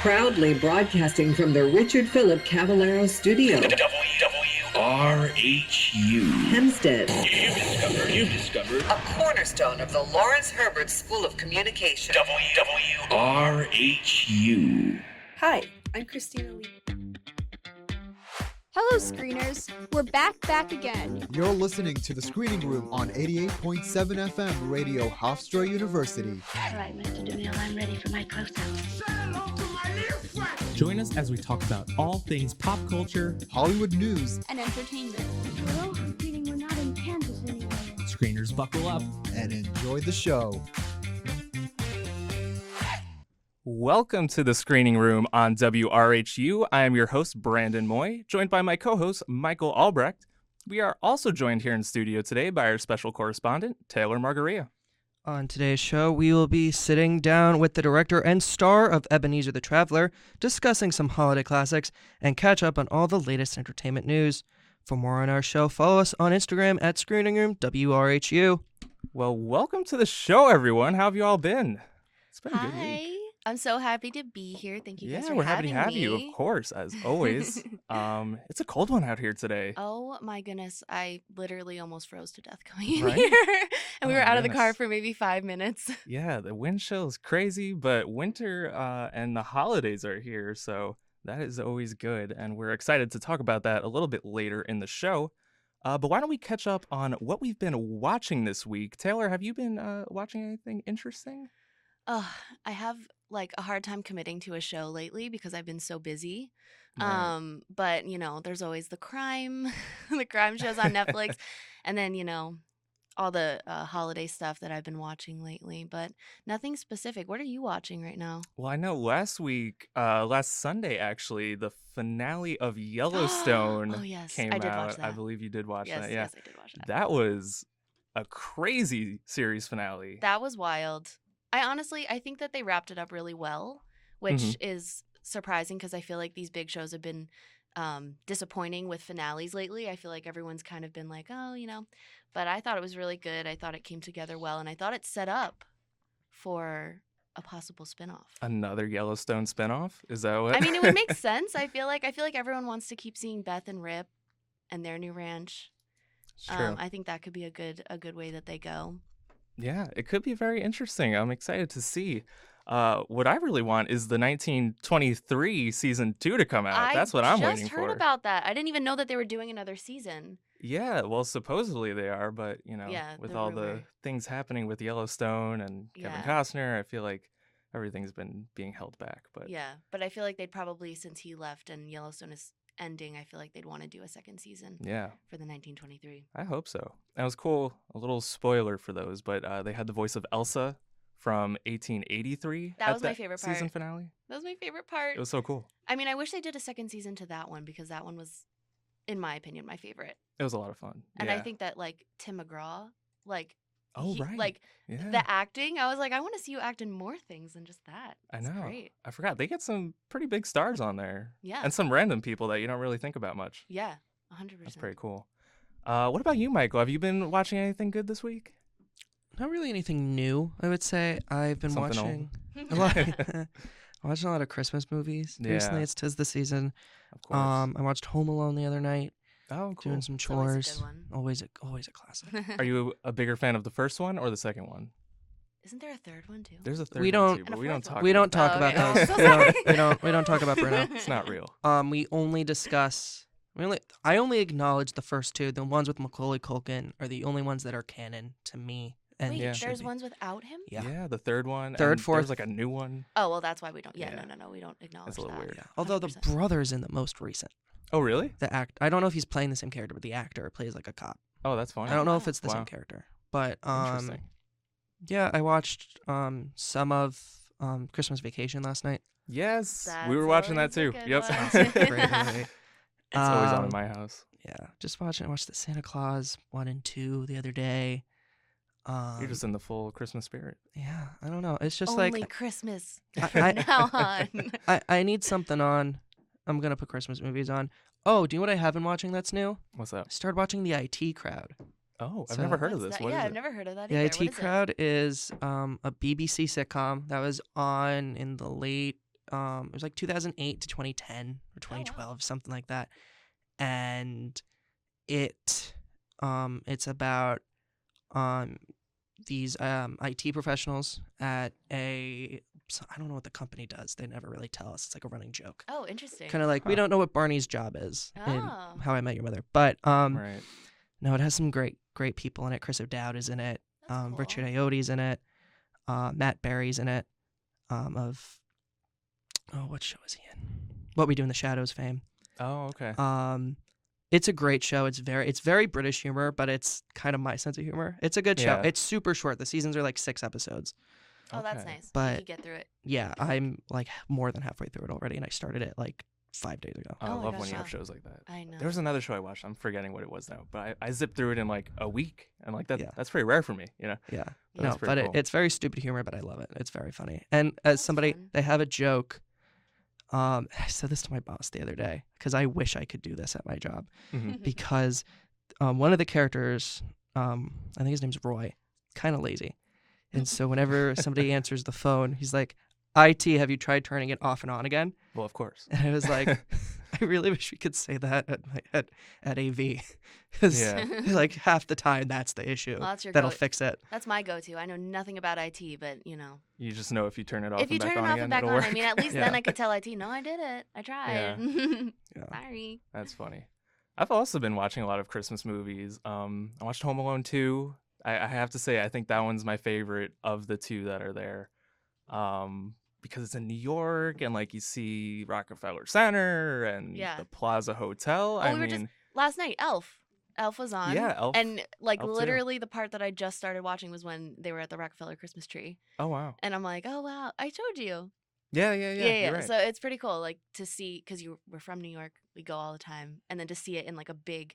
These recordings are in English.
Proudly broadcasting from the Richard Philip Cavallaro studio. WRHU. Hempstead. You've discovered A cornerstone of the Lawrence Herbert School of Communication. WRHU. Hi, I'm Christina Lee. Hello, screeners. We're back again. You're listening to The Screening Room on 88.7 FM Radio Hofstra University. All right, Mr. DeMille, I'm ready for my close-up. Join us as we talk about all things pop culture, Hollywood news, And entertainment. Hello, I'm feeling we're not in Kansas anymore. screeners buckle up. and enjoy the show. Welcome to the Screening Room on WRHU. I am your host, Brandon Moy, joined by my co-host, Michael Albrecht. We are also joined here in studio today by our special correspondent, Taylor Margarita. On today's show, we will be sitting down with the director and star of Ebenezer the Traveler, discussing some holiday classics, and catch up on all the latest entertainment news. For more on our show, follow us on Instagram at ScreeningRoomWRHU. Well, welcome to the show, everyone. How have you all been? It's been a good Hi, week. I'm so happy to be here. Thank you guys Yeah, for we're happy having to have me. you, of course, as always. It's a cold one out here today. Oh my goodness, I literally almost froze to death coming in Right? here. And we Oh were my out of the car goodness. for maybe 5 minutes. Yeah, the wind chill is crazy, but winter and the holidays are here, so that is always good, and we're excited to talk about that a little bit later in the show. But why don't we catch up on what we've been watching this week? Taylor, have you been watching anything interesting? I have like a hard time committing to a show lately because I've been so busy. Right. But you know, there's always the crime, the crime shows on Netflix, and then you know, all the holiday stuff that I've been watching lately. But nothing specific. What are you watching right now? Well, I know last Sunday actually, the finale of Yellowstone Oh yes, came I did out. watch I that. believe you did watch Yes, that. Yeah, yes, I did watch that. that was a crazy series finale. That was wild. I think that they wrapped it up really well, which is surprising because I feel like these big shows have been disappointing with finales lately. I feel like everyone's kind of been like, oh, you know, but I thought it was really good. I thought it came together well, and I thought it set up for a possible spinoff. Another Yellowstone spinoff? Is that what? I mean, it would make sense. I feel like everyone wants to keep seeing Beth and Rip and their new ranch. It's true. I think that could be a good way that they go. Yeah, it could be very interesting. I'm excited to see. What I really want is the 1923 season 2 to come out. That's what I'm waiting I just heard for. about that. I didn't even know that they were doing another season. Yeah, well, supposedly they are, but Yeah, with the all the rumor. things happening with Yellowstone and Kevin Yeah. Costner, I feel like everything's been being held back. But Yeah, but I feel like they'd probably, since he left and Yellowstone is ending, I feel like they'd want to do a second season yeah, for the 1923. I hope so. That was cool. A little spoiler for those, but they had the voice of Elsa from 1883. That at was my favorite season part. finale. That was my favorite part. It was so cool. I mean, I wish they did a second season to that one because that one was, in my opinion, my favorite. It was a lot of fun. And yeah. I think that like Tim McGraw, like Oh, right. like yeah. the acting, I was like, I want to see you act in more things than just that. I It's know. great. I forgot. They get some pretty big stars on there. Yeah. And some random people that you don't really think about much. Yeah, 100%. That's pretty cool. What about you, Michael? Have you been watching anything good this week? Not really anything new, I would say. I've been Something watching old. a lot. I'm watching a lot of Christmas movies recently. Yeah. It's 'tis the season. Of course. I watched Home Alone the other night, Oh, cool. doing some It's always a chores. good one. Always a classic. Are you a bigger fan of the first one or the second one? Isn't there a third one too? There's a third We one don't- too, And but a we don't fourth talk. one. We don't about talk Oh, about okay. those. Oh, so we sorry. don't talk about Bruno. It's not real. We only discuss. I only acknowledge the first two. The ones with Macaulay Culkin are the only ones that are canon to me. And Wait, Yeah. should there's be. ones without him? Yeah. The third one. Third, and fourth. There's like a new one. Oh, well, that's why we don't. Yeah, Yeah. no, we don't acknowledge It's a little that. weird. Yeah. Although the 100%. brother's in the most recent. Oh, really? The I don't know if he's playing the same character, but the actor plays like a cop. Oh, that's fine. I don't know if wow. it's the Wow. same character. But Interesting. yeah, I watched some of Christmas Vacation last night. Yes, That's we were watching that always a too. good Yep. one. Great movie. It's always on in Um, my house. Yeah, just watching. I watched the Santa Claus 1 and 2 the other day. You're just in the full Christmas spirit. Yeah, I don't know. It's just Only like Christmas I- from I- now on. I need something on. I'm gonna put Christmas movies on. Oh, do you know what I have been watching that's new? What's I up? started watching The IT Crowd. Oh, I've So- never heard of What's this. that? What is Yeah, it? I've never heard of that The either. IT What is it? Crowd is a BBC sitcom that was on in the late it was like 2008 to 2010 or 2012, something like that. And it's about these IT professionals at I don't know what the company does. They never really tell us. It's like a running joke. Oh, interesting. Kind of like we don't know what Barney's job is in Oh. How I Met Your Mother. But Right. no, it has some great people in it. Chris O'Dowd is in it. That's cool. Richard Ayoade's in it. Matt Berry's in it. What show is he in? What We Do in the Shadows fame. Oh, okay. It's a great show. It's very British humor, but it's kind of my sense of humor. It's a good show. Yeah. It's super short. The seasons are like 6 episodes. Oh, that's Okay. nice. But- you could get through it. Yeah, I'm like more than halfway through it already, and I started it like 5 days ago. I Oh my love gosh, when you have yeah. shows like that. I know. There was another show I watched. I'm forgetting what it was now, but I zipped through it in like a week, and like Yeah. that's pretty rare for me, you know. Yeah. But No, that's pretty but cool. it's very stupid humor, but I love it. It's very funny. And as That's somebody, fun. they have a joke. I said this to my boss the other day because I wish I could do this at my job Mhm. because one of the characters, I think his name's Roy, kind of lazy. And so whenever somebody answers the phone, he's like, IT, have you tried turning it off and on again? Well, of course. And I was like, I really wish we could say that at AV. Because Yeah. like half the time that's the issue. Well, that's your That'll go- fix it. That's my go-to. I know nothing about IT, but you know, You just know if you turn it off if you and back turn it on off again, and back it'll on, work. I mean, at least Yeah. then I could tell IT, no, I did it. I tried. Yeah. Sorry. That's funny. I've also been watching a lot of Christmas movies. I watched Home Alone 2. I have to say, I think that one's my favorite of the two that are there. Because it's in New York and like you see Rockefeller Center and Yeah. the Plaza Hotel. Oh, I we were mean, just last night. Elf was on. Yeah, Elf- And like Elf too. literally the part that I just started watching was when they were at the Rockefeller Christmas tree, oh wow. and I'm like, oh wow, I showed you. Yeah. You're right. So it's pretty cool, like to see because we're from New York, we go all the time, and then to see it in like a big,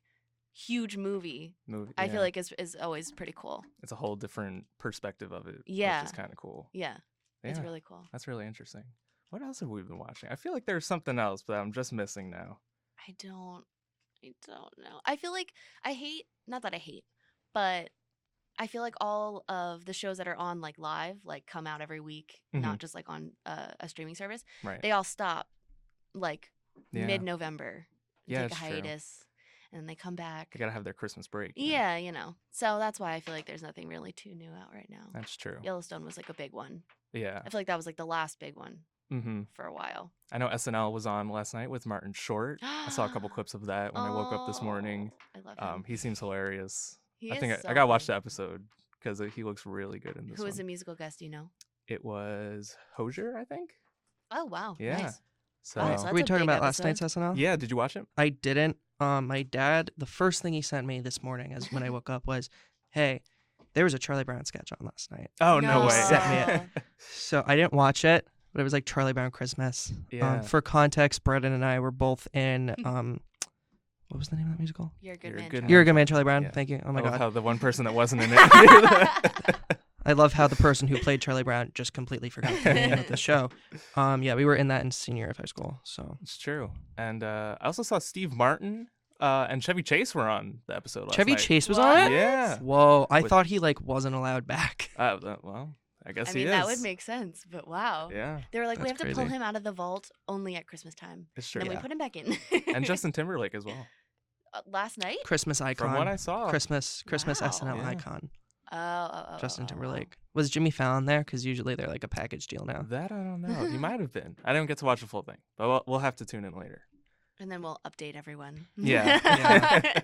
huge movie, Movie, I yeah. feel like is always pretty cool. it's a whole different perspective of it. Yeah. Which is kind of cool. Yeah, it's Yeah. really cool. That's really interesting. What else have we been watching? I feel like there's something else, but I'm just missing now. I don't know. I feel like not that I hate, but I feel like all of the shows that are on like live, like come out every week, not just like on a streaming service. Right. They all stop like Yeah. mid-November, Yeah, take a it's true. hiatus, and then they come back. They gotta have their Christmas break. you know? Yeah, you know. So that's why I feel like there's nothing really too new out right now. That's true. Yellowstone was like a big one. Yeah. I feel like that was like the last big one Mm-hmm. for a while. I know SNL was on last night with Martin Short. I saw a couple clips of that when I woke up this morning. I love him. He seems hilarious. He I is think so I gotta watch funny. the episode because he looks really good in this Who one. was the musical guest? Do you know? It was Hosier, I think. Oh wow, Yeah. nice. So Oh, so Were that's we a talking big about last episode. night's SNL? yeah, did you watch it? I didn't. My dad, the first thing he sent me this morning as when I woke up was, hey, there was a Charlie Brown sketch on last night. Oh no, way! Set me So I didn't watch it, but it was like Charlie Brown Christmas. Yeah. For context, Brendan and I were both in, what was the name of that musical? You're a good You're a man. good Charlie. You're a Good Man, Charlie Brown. Yeah. Thank you. Oh my I love God. how the one person that wasn't in it. I love how the person who played Charlie Brown just completely forgot the name of the show. Yeah, we were in that in senior year of high school. So It's true. And I also saw Steve Martin and Chevy Chase were on the episode last Chevy night. Chase was on it? Yeah. Whoa, I With- thought he like wasn't allowed back. Well, I guess I he mean, is. that would make sense, but wow. Yeah, They were like, we have That's to pull crazy. him out of the vault only at Christmas time. it's true. Then we Yeah. put him back in. And Justin Timberlake as well. Last night? Christmas icon. From what I saw. Christmas Wow. SNL Yeah. icon. Oh, Justin wow. Timberlake. Was Jimmy Fallon there? Because usually they're like a package deal now. That I don't know. He might have been. I didn't get to watch the full thing, but we'll have to tune in later. And then we'll update everyone. Yeah. Yeah.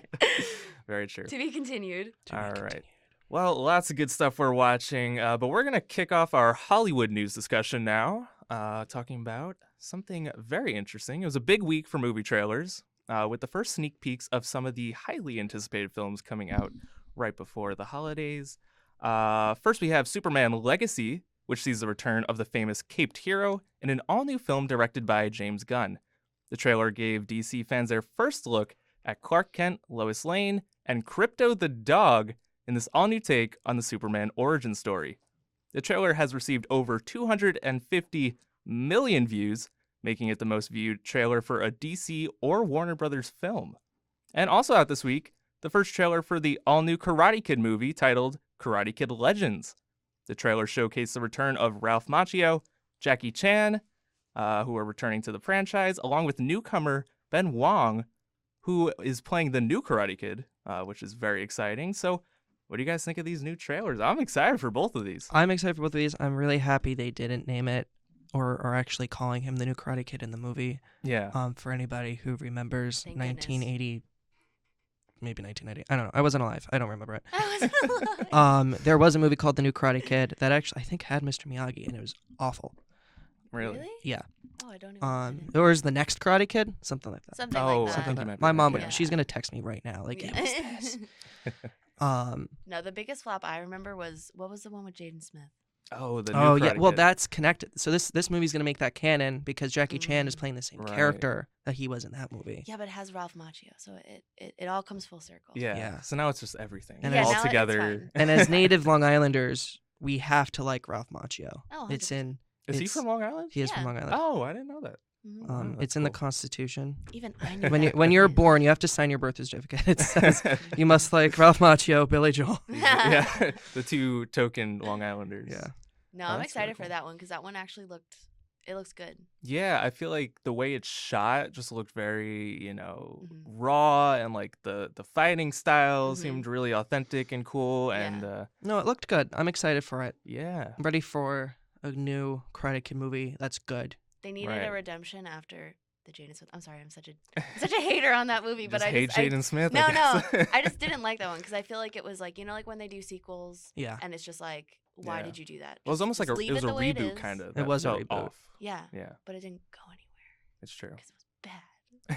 Very true. To be continued. All right. Well, lots of good stuff we're watching, but we're going to kick off our Hollywood news discussion now, talking about something very interesting. It was a big week for movie trailers, with the first sneak peeks of some of the highly anticipated films coming out right before the holidays. First, we have Superman Legacy, which sees the return of the famous caped hero in an all-new film directed by James Gunn. The trailer gave DC fans their first look at Clark Kent, Lois Lane, and Crypto the dog in this all-new take on the Superman origin story. The trailer has received over 250 million views, making it the most viewed trailer for a DC or Warner Brothers film. And also out this week, the first trailer for the all-new Karate Kid movie titled Karate Kid Legends. The trailer showcased the return of Ralph Macchio, Jackie Chan, who are returning to the franchise, along with newcomer Ben Wong, who is playing the new Karate Kid, which is very exciting. So what do you guys think of these new trailers? I'm excited for both of these. I'm excited for both of these. I'm really happy they didn't name it or are actually calling him the new Karate Kid in the movie. Yeah. For anybody who remembers Thank goodness. 1980, maybe 1990. I don't know. I wasn't alive. I don't remember it. I wasn't alive. There was a movie called The New Karate Kid that actually I think had Mr. Miyagi, and it was awful. Really? Yeah. Oh, I don't even. Or is the next Karate Kid? Something like that. Something Oh, like I that. think Something you like meant that. My mom would. Yeah. She's gonna text me right now. Like, Yeah. "What's this?" No, the biggest flop I remember was what was the one with Jaden Smith? Oh, the new Oh yeah. Karate Well, Kid. that's connected. So this movie's gonna make that canon because Jackie Chan is playing the same Right. character that he was in that movie. Yeah, but it has Ralph Macchio, so it all comes full circle. Yeah. Yeah. So now it's just everything. And Yeah, all now it's together. fun. And as native Long Islanders, we have to like Ralph Macchio. Oh, It's 100%. in. Is he it's- from Long Island? He is Yeah. from Long Island. Oh, I didn't know that. Mhm. Wow, that's It's in the cool. Constitution. Even I knew When that. when you're born, you have to sign your birth certificate. It says you must like Ralph Macchio, Billy Joel. Yeah, the two token Long Islanders. Yeah. No, Oh, I'm that's really excited for cool. that one because that one actually looks good. Yeah, I feel like the way it's shot just looked very, Mhm. raw, and like the fighting style Mhm. seemed really authentic and cool. Yeah. And No, it looked good. I'm excited for it. yeah, I'm ready for a new Karate Kid movie that's good. They needed Right. a redemption after the Jaden Smith. I'm sorry, I'm such a hater on that movie, but just I hate just I- Jaden Smith. No, I no, guess. I just didn't like that one because I feel like it was like like when they do sequels Yeah. and it's just like, why Yeah. did you do that? Well, it was Just- almost like just it leave was it a the way reboot is. kind of. It was a reboot. Off. Yeah, Yeah, but it didn't go anywhere it's true. because it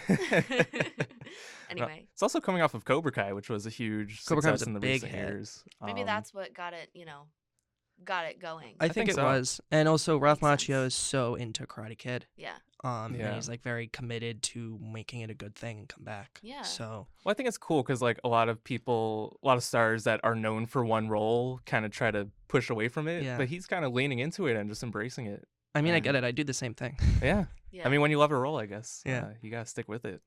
was bad. Anyway, It's also coming off of Cobra Kai, which was a huge Cobra Kai was success a in the big recent hit. years. maybe that's what got it going. I think think it so. was. And also Ralph Makes Macchio sense. is so into Karate Kid. Yeah, And Yeah. he's like very committed to making it a good thing and come back. Yeah. So Well, I think it's cool because like a lot of stars that are known for one role kind of try to push away from it, Yeah. but he's kind of leaning into it and just embracing it. I mean, I And- get it. I do the same thing. Yeah. yeah. I mean, when you love a role, I guess, Yeah. you gotta stick with it.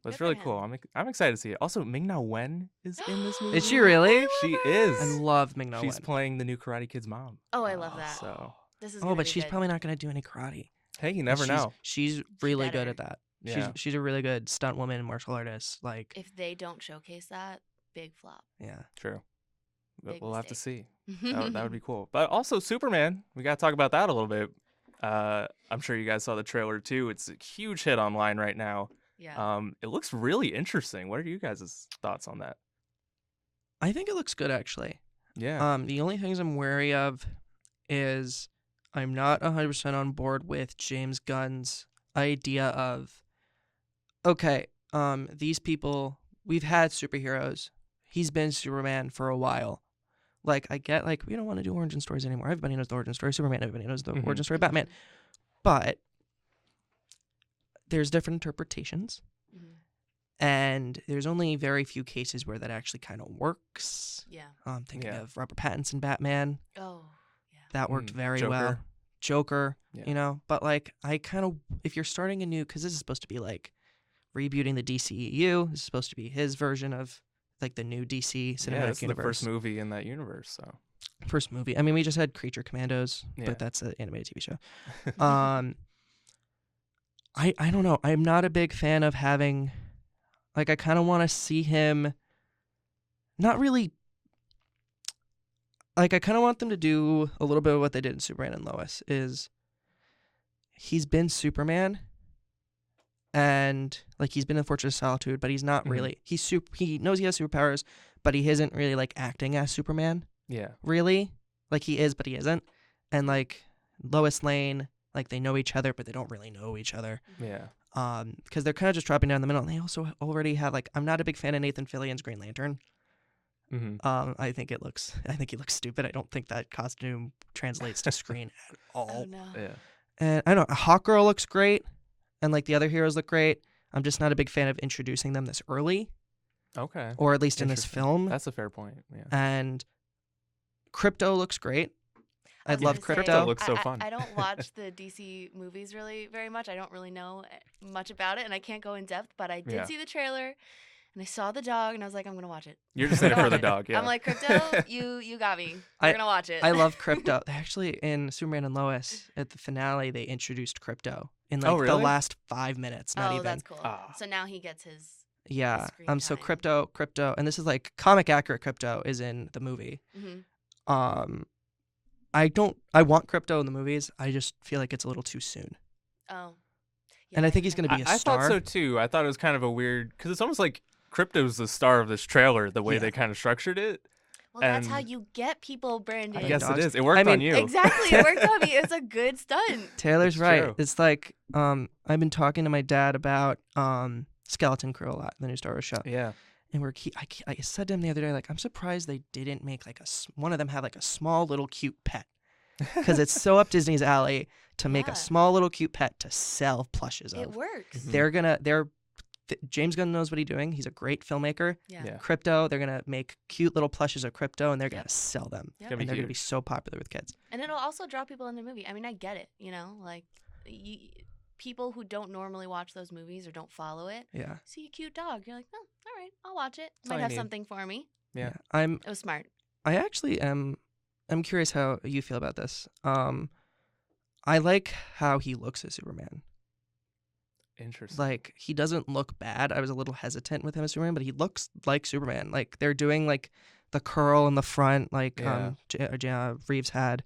But it's Good for really him. cool. I'm excited to see it. Also, Ming-Na Wen is in this movie. Is she really? She I is. love Ming-Na She's Wen. playing the new Karate Kid's mom. Oh, I love that. So This is. Oh, gonna but be she's good. probably not going to do any karate. hey, you never know. She's really good better. at that. Yeah. She's a really good stunt woman, martial artist. Like, If they don't showcase that, big flop. yeah. True. But Big we'll have to mistake. see. That would be cool. But also Superman. We gotta talk about that a little bit. I'm sure you guys saw the trailer too. It's a huge hit online right now. Yeah. It looks really interesting. What are you guys' thoughts on that? I think it looks good, actually. Yeah. The only things I'm wary of is I'm not 100% on board with James Gunn's idea of, okay, these people, we've had superheroes. He's been Superman for a while. Like, I get, like, we don't want to do origin stories anymore. Everybody knows the origin story of Superman. Everybody knows the Mhm. origin story of Batman. But there's different interpretations. Mhm. And there's only very few cases where that actually kind of works. Yeah. Thinking Yeah. of Robert Pattinson Batman. Oh. Yeah. That worked very Joker. well. Joker, Yeah. But like, I kind of, if you're starting a new, because this is supposed to be like rebooting the DCEU, this is supposed to be his version of like the new DC cinematic Yeah, this is the universe. first movie in that universe. So First movie. I mean, we just had Creature Commandos, Yeah. but that's an animated TV show. I don't know. I'm not a big fan of having, like, I kind of want to see him not really, like, I kind of want them to do a little bit of what they did in Superman and Lois, is he's been Superman and, like, he's been in Fortress of Solitude, but he's not Mhm. really, he knows he has superpowers, but he isn't really, like, acting as Superman, yeah. really. Like, he is, but he isn't. And, like, Lois Lane, like, they know each other, but they don't really know each other. Yeah. Because they're kind of just dropping down the middle. And they also already have, like, I'm not a big fan of Nathan Fillion's Green Lantern. Mm-hmm. I think he looks stupid. I don't think that costume translates to screen at all. Oh no. Yeah. And I don't know, Hawkgirl looks great, and like the other heroes look great. I'm just not a big fan of introducing them this early, Okay. or at least in this Interesting. film. That's a fair point. Yeah. And Crypto looks great. I was love gonna say, Crypto. looks so fun. I don't watch the DC movies really very much. I don't really know much about it, and I can't go in depth. But I did Yeah. see the trailer, and I saw the dog, and I was like, I'm gonna watch it. You're just in it for the Watch it. dog, yeah. I'm like, Crypto, you got me. We're gonna watch it. I love Crypto. Actually, in Superman and Lois, at the finale, they introduced Crypto in like the really? last 5 minutes. Not oh, even. that's cool. Ah. So now he gets his. Yeah. screen So time. Crypto, and this is like comic accurate Crypto is in the movie. hmm I want Crypto in the movies. I just feel like it's a little too soon. Oh. And I Yeah, think he's gonna be a I star. thought so too. I thought it was kind of a weird because it's almost like Crypto's the star of this trailer. The way Yeah. they kind of structured it. Well, that's how and- you get people, Brandon. I guess dogs. it is. It worked I on mean, you. Exactly. It worked on me. It's a good stunt. Taylor's It's right. true. It's like I've been talking to my dad about Skeleton Crew a lot, the new Star Wars show. Yeah. And I said to him the other day, like, I'm surprised they didn't make like one of them have like a small little cute pet, because it's so up Disney's alley to make Yeah. a small little cute pet to sell plushes of. It works. Mhm. James Gunn knows what he's doing. He's a great filmmaker. Yeah. Yeah. Crypto, they're gonna make cute little plushes of Crypto, and they're gonna Yep. sell them, Yep. Gonna be and they're gonna huge. be so popular with kids. And it'll also draw people in the movie. I mean, I get it. You know, like people who don't normally watch those movies or don't follow it Yeah, see a cute dog. You're like, oh, all right, I'll watch it. all Might you have need. something for me. Yeah. I'm It was smart. I actually am. I'm curious how you feel about this. I like how he looks as Superman. Interesting. Like, he doesn't look bad. I was a little hesitant with him as Superman, but he looks like Superman. Like, they're doing like the curl in the front, like Reeves had.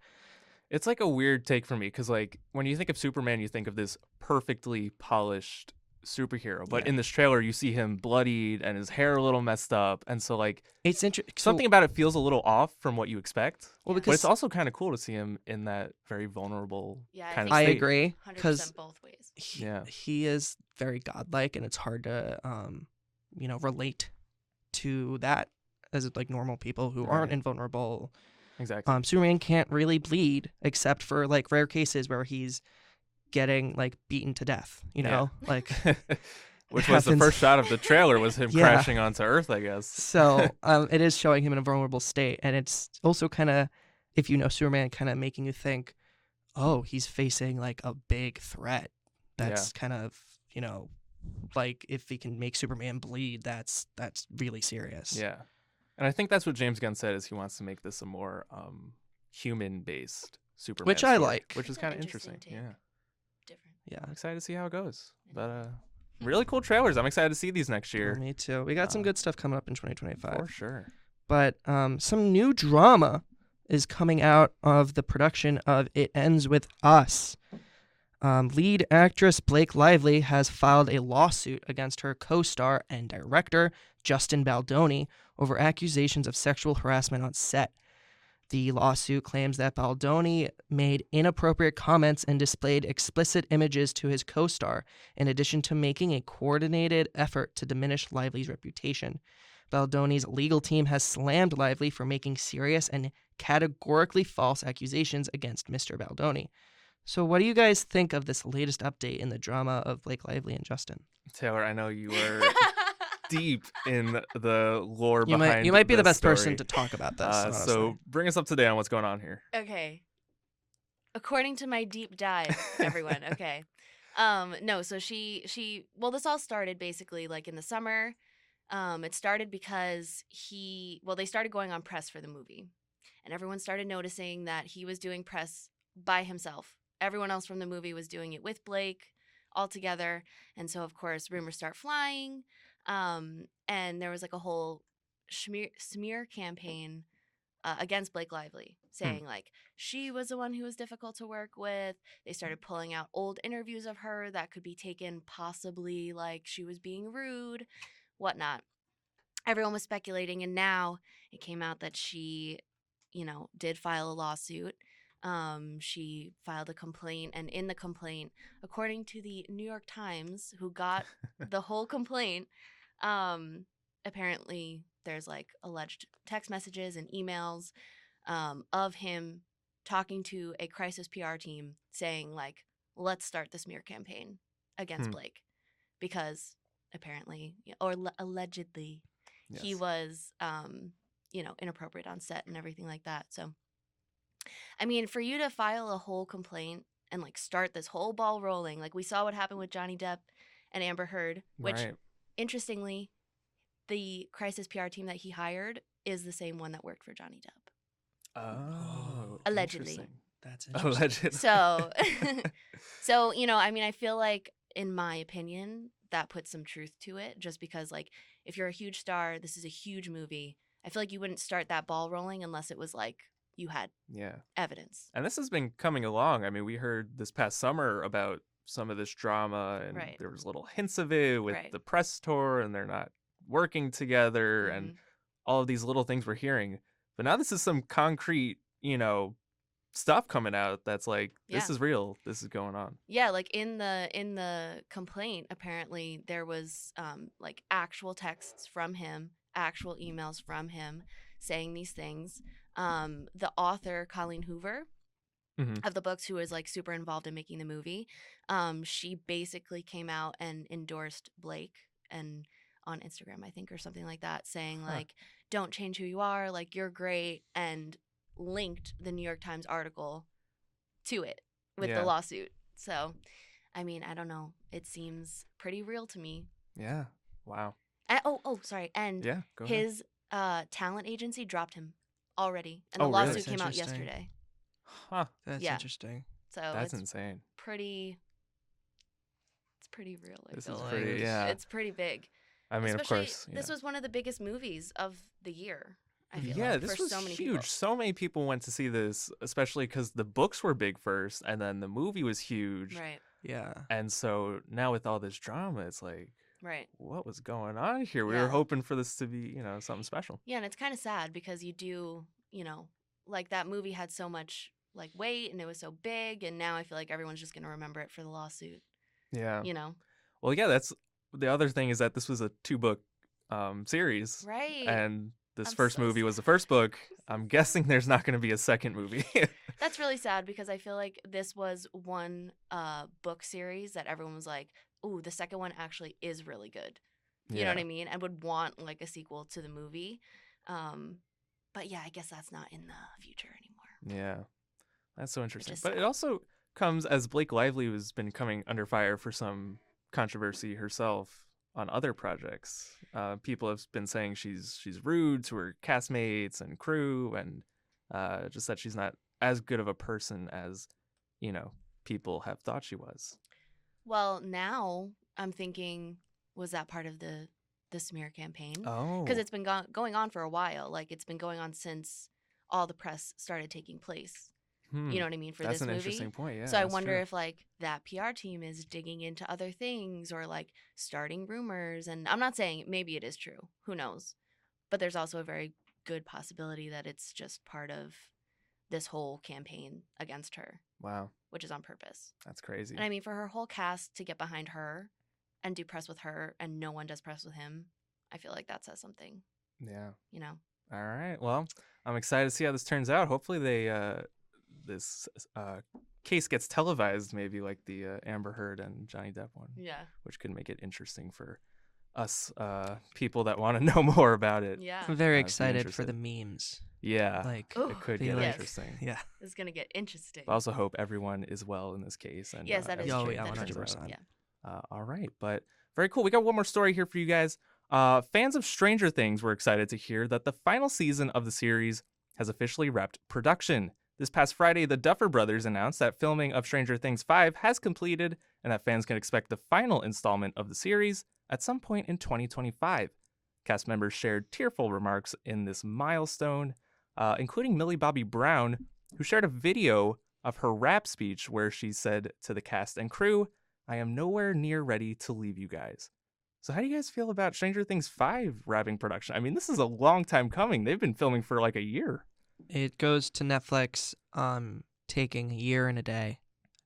It's like a weird take for me because, like, when you think of Superman, you think of this perfectly polished superhero. But Yeah. in this trailer, you see him bloodied and his hair a little messed up. And so, like, It's interesting. something about it feels a little off from what you expect. Well, Yeah. But because it's also kind of cool to see him in that very vulnerable Yeah, I kind think of I state. agree 100% because both ways. Yeah. he is very godlike, and it's hard to relate to that as like normal people who aren't Right. invulnerable. Exactly. Superman can't really bleed except for like rare cases where he's getting like beaten to death, like Which was the happens. first shot of the trailer was him Yeah. crashing onto Earth, I guess. so it is showing him in a vulnerable state, and it's also kind of, if you know Superman, kind of making you think, oh, he's facing like a big threat. That's kind of, like if he can make Superman bleed, that's really serious. Yeah. And I think that's what James Gunn said is he wants to make this a more human-based Superman Which I story, like. which is It's an kind of interesting interesting. take. Yeah. Different. Yeah. I'm excited to see how it goes. But really cool trailers. I'm excited to see these next year. Me too. We got some Uh, good stuff coming up in 2025. For sure. But some new drama is coming out of the production of It Ends With Us. Lead actress Blake Lively has filed a lawsuit against her co-star and director, Justin Baldoni, over accusations of sexual harassment on set. The lawsuit claims that Baldoni made inappropriate comments and displayed explicit images to his co-star, in addition to making a coordinated effort to diminish Lively's reputation. Baldoni's legal team has slammed Lively for making serious and categorically false accusations against Mr. Baldoni. So what do you guys think of this latest update in the drama of Blake Lively and Justin? Taylor, I know you are deep in the lore behind You might be the this best person story. to talk about this. So honestly. bring us up to date on what's going on here. Okay. According to my deep dive, everyone. Okay. No, so well, this all started basically like in the summer. It started because they started going on press for the movie. And everyone started noticing that he was doing press by himself. Everyone else from the movie was doing it with Blake all together. And so, of course, rumors start flying. And there was like a whole smear campaign against Blake Lively, saying like she was the one who was difficult to work with. They started pulling out old interviews of her that could be taken possibly like she was being rude, whatnot. Everyone was speculating, and now it came out that she, did file a lawsuit. She filed a complaint, and in the complaint, according to the New York Times, who got the whole complaint, apparently there's like alleged text messages and emails of him talking to a crisis PR team saying like, let's start the smear campaign against Blake because apparently or allegedly he Yes. was inappropriate on set and everything like that. So I mean, for you to file a whole complaint and like start this whole ball rolling, like we saw what happened with Johnny Depp and Amber Heard, which Right. interestingly, the crisis PR team that he hired is the same one that worked for Johnny Depp. Oh, Allegedly. interesting. That's interesting. Allegedly. So, so I mean, I feel like, in my opinion, that puts some truth to it. Just because, like, if you're a huge star, this is a huge movie. I feel like you wouldn't start that ball rolling unless it was like you had Yeah. evidence. And this has been coming along. I mean, we heard this past summer about some of this drama, and Right. there was little hints of it with Right. the press tour, and they're not working together, Mm-hmm. and all of these little things we're hearing. But now this is some concrete, stuff coming out that's like, this Yeah. is real. This is going on. Yeah, like in the complaint, apparently there was like actual texts from him, actual emails from him saying these things. The author, Colleen Hoover, Mhm. of the books, who was like super involved in making the movie, she basically came out and endorsed Blake and on Instagram, I think, or something like that, saying Huh. like, don't change who you are, like, you're great, and linked the New York Times article to it with Yeah. the lawsuit. So, I mean, I don't know. It seems pretty real to me. Yeah. Wow. Sorry. And Yeah. Go ahead. his talent agency dropped him already, and the Oh, really? lawsuit That's came out interesting. yesterday. Huh. That's Yeah. interesting. So That's it's insane. pretty. It's pretty real. I This feel is like. pretty, yeah. It's pretty big. I mean, of Especially, course. this was one of the biggest movies of the year. I feel Yeah, like, this for was so many huge. people. So many people went to see this, especially because the books were big first, and then the movie was huge. Right. Yeah. And so now with all this drama, it's like, Right. what was going on here? We Yeah. were hoping for this to be, something special. Yeah, and it's kind of sad because you do, like that movie had so much like weight and it was so big, and now I feel like everyone's just gonna remember it for the lawsuit. Yeah. You know. Well, yeah, that's the other thing, is that this was a 2-book series. Right. And this I'm first so movie was the sad. first book. I'm guessing there's not going to be a second movie. That's really sad because I feel like this was one book series that everyone was like, "Ooh, the second one actually is really good." You know what I mean? And would want like a sequel to the movie. But yeah, I guess that's not in the future anymore. Yeah. That's so interesting. is But it sad. also comes as Blake Lively has been coming under fire for some controversy herself on other projects. People have been saying she's rude to her castmates and crew, and just that she's not as good of a person as, people have thought she was. Well, now I'm thinking, was that part of the smear campaign? Oh. Because it's been going on for a while. Like it's been going on since all the press started taking place. You know what I mean, for That's this an movie. interesting point, yeah. So I that's wonder true. if like that PR team is digging into other things or like starting rumors. And I'm not saying maybe it is true. Who knows? But there's also a very good possibility that it's just part of this whole campaign against her, Wow, which is on purpose. that's crazy. And I mean, for her whole cast to get behind her and do press with her and no one does press with him, I feel like that says something, Yeah. All right. Well, I'm excited to see how this turns out. Hopefully this case gets televised, maybe like the Amber Heard and Johnny Depp one. Yeah. Which could make it interesting for us people that want to know more about it. Yeah. I'm very be excited for the interested. memes. Yeah. Like, Ooh, it could the, get like- interesting. yeah. It's going to get interesting. I also hope everyone is well in this case. And Yes, that is Oh, true. yeah, That is true. 100%. Yeah. all right, but very cool. We got one more story here for you guys. Fans of Stranger Things were excited to hear that the final season of the series has officially wrapped production. This past Friday, the Duffer Brothers announced that filming of Stranger Things 5 has completed and that fans can expect the final installment of the series at some point in 2025. Cast members shared tearful remarks in this milestone, including Millie Bobby Brown, who shared a video of her rap speech where she said to the cast and crew, "I am nowhere near ready to leave you guys." So how do you guys feel about Stranger Things 5 wrapping production? I mean, this is a long time coming. They've been filming for like a year. It goes to Netflix taking a year and a day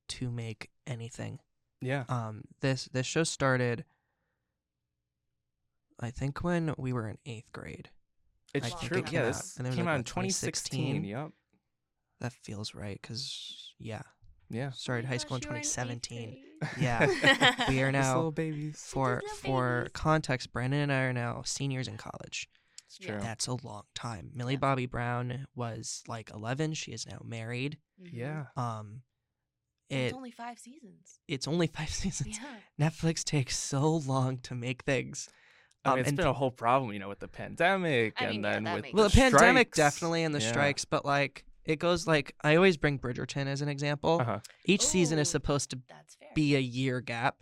to make anything. Yeah. This show started, I think, when we were in 8th grade. It's I think true. it came Yeah, out- this and it was came like, out in what, 2016. Yep. That feels right, because, yeah, Yeah. started Oh my high school in gosh, you were in 8th 2017. grade. Yeah. We are These little now, babies. for babies. context, Brandon and I are now seniors in college. It's Yeah. true. That's a long time. Millie Yeah. Bobby Brown was like 11. She is now married. Mhm. Yeah. It's only 5 seasons. It's only 5 seasons. Yeah. Netflix takes so long to make things. I mean, it's and been a whole problem, with the pandemic I mean, and yeah, then that with makes well, the the pandemic strikes. definitely and the Yeah. strikes, but like it goes like I always bring Bridgerton as an example. Uh-huh. Each season is Ooh, supposed to That's fair. be a year gap.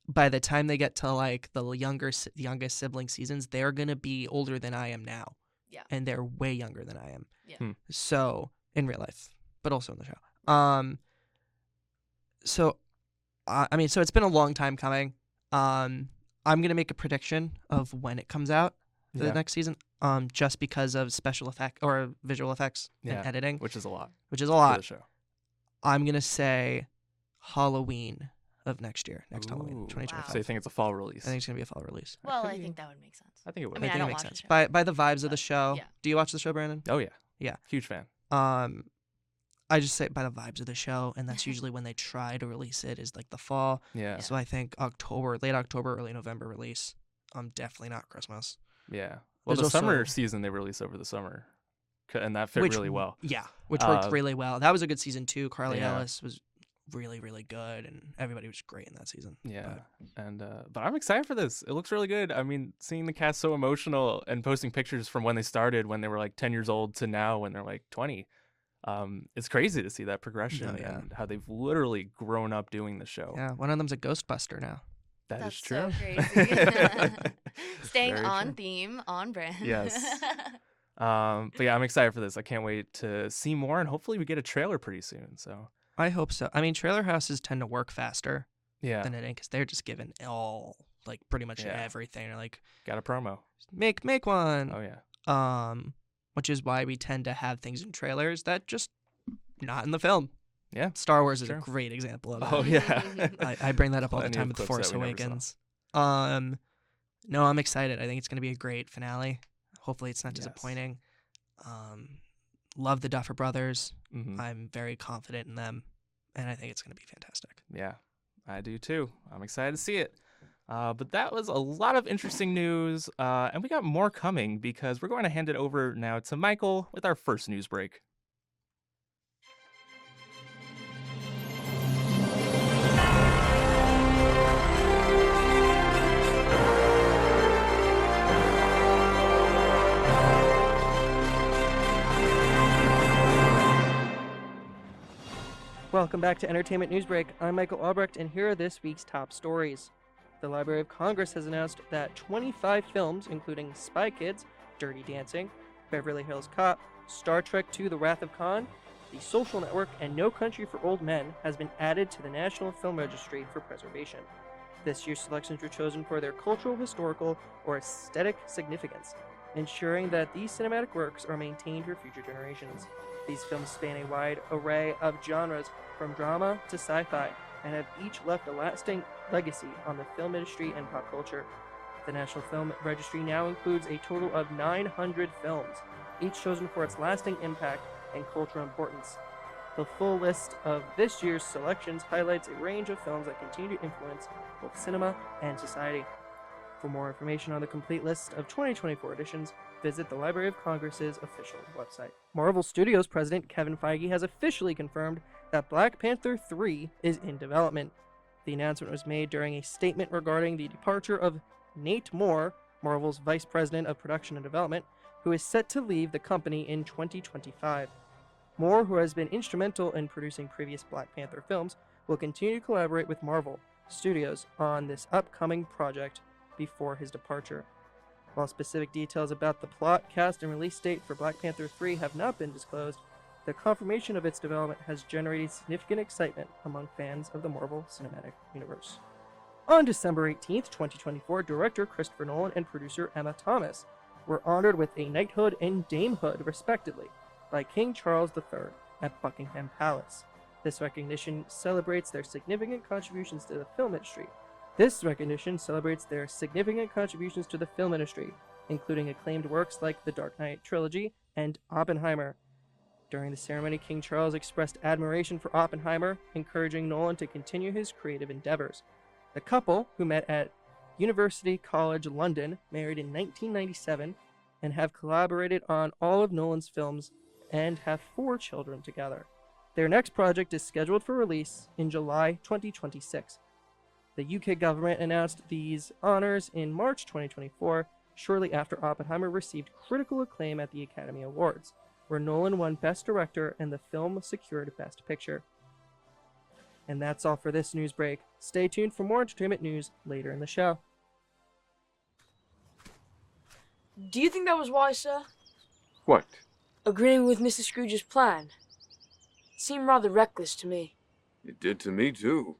By the time they get to like the youngest sibling seasons, they're gonna be older than I am now. Yeah. And they're way younger than I am. Yeah. So in real life, but also in the show. So so it's been a long time coming. I'm gonna make a prediction of when it comes out for Yeah. the next season. Just because of special effect or visual effects Yeah. and editing, Which is a lot which is a for lot. the show. I'm gonna say Halloween of next year, next Halloween, Ooh. 2025. So you think it's a fall release? I think it's gonna be a fall release. Well, could I be. think that would make sense. I think it would. I mean, I think don't it makes watch the sense. show. By the vibes of the but, show. yeah. Do you watch the show, Brandon? Oh yeah. Yeah. Huge fan. I just say by the vibes of the show, and that's usually when they try to release it is like the fall. Yeah. So I think late October, early November release. Definitely not Christmas. Yeah. Well, There's the summer also- season they released over the summer, and that fit Which- really well. Yeah, which worked Uh, really well. That was a good season too. Carly yeah. Ellis was really, really good, and everybody was great in that season. Yeah, and but I'm excited for this. It looks really good. I mean, seeing the cast so emotional and posting pictures from when they started, when they were like 10 years old, to now when they're like 20. It's crazy to see that progression yeah. and how they've literally grown up doing the show. Yeah, one of them's a Ghostbuster now. That That's is true. so crazy. Staying Very on true. theme, on brand. Yes. But yeah, I'm excited for this. I can't wait to see more, and hopefully we get a trailer pretty soon. So I hope so. I mean, trailer houses tend to work faster yeah, than it because they're just given like pretty much Yeah. everything. They're like, got a promo. make one. Oh yeah. Which is why we tend to have things in trailers that just not in the film. Yeah. Star Wars is a Sure. great example of that. Oh yeah. I bring that up all the Plenty time of with The clips Force that we never saw. Awakens. No, I'm excited. I think it's going to be a great finale. Hopefully, it's not Yes. disappointing. Love the Duffer Brothers. Mhm. I'm very confident in them, and I think it's going to be fantastic. Yeah, I do too. I'm excited to see it. But that was a lot of interesting news, and we got more coming because we're going to hand it over now to Michael with our first news break. Welcome back to Entertainment Newsbreak. I'm Michael Albrecht, and here are this week's top stories. The Library of Congress has announced that 25 films, including Spy Kids, Dirty Dancing, Beverly Hills Cop, Star Trek II: The Wrath of Khan, The Social Network, and No Country for Old Men, has been added to the National Film Registry for preservation. This year's selections were chosen for their cultural, historical, or aesthetic significance, ensuring that these cinematic works are maintained for future generations. These films span a wide array of genres, from drama to sci-fi, and have each left a lasting legacy on the film industry and pop culture. The National Film Registry now includes a total of 900 films, each chosen for its lasting impact and cultural importance. The full list of this year's selections highlights a range of films that continue to influence both cinema and society. For more information on the complete list of 2024 editions, visit the Library of Congress's official website. Marvel Studios president Kevin Feige has officially confirmed that Black Panther 3 is in development. The announcement was made during a statement regarding the departure of Nate Moore, Marvel's vice president of production and development, who is set to leave the company in 2025. Moore, who has been instrumental in producing previous Black Panther films, will continue to collaborate with Marvel Studios on this upcoming project before his departure. While specific details about the plot, cast, and release date for Black Panther 3 have not been disclosed, the confirmation of its development has generated significant excitement among fans of the Marvel Cinematic Universe. On December 18th, 2024, director Christopher Nolan and producer Emma Thomas were honored with a knighthood and damehood, respectively, by King Charles III at Buckingham Palace. This recognition celebrates their significant contributions to the film industry, including acclaimed works like The Dark Knight trilogy and Oppenheimer. During the ceremony, King Charles expressed admiration for Oppenheimer, encouraging Nolan to continue his creative endeavors. The couple, who met at University College London, married in 1997, and have collaborated on all of Nolan's films and have 4 children together. Their next project is scheduled for release in July 2026. The UK government announced these honors in March 2024, shortly after Oppenheimer received critical acclaim at the Academy Awards, where Nolan won Best Director and the film secured Best Picture. And that's all for this news break. Stay tuned for more entertainment news later in the show. Do you think that was wise, sir? What? Agreeing with Mr. Scrooge's plan. It seemed rather reckless to me. It did to me, too.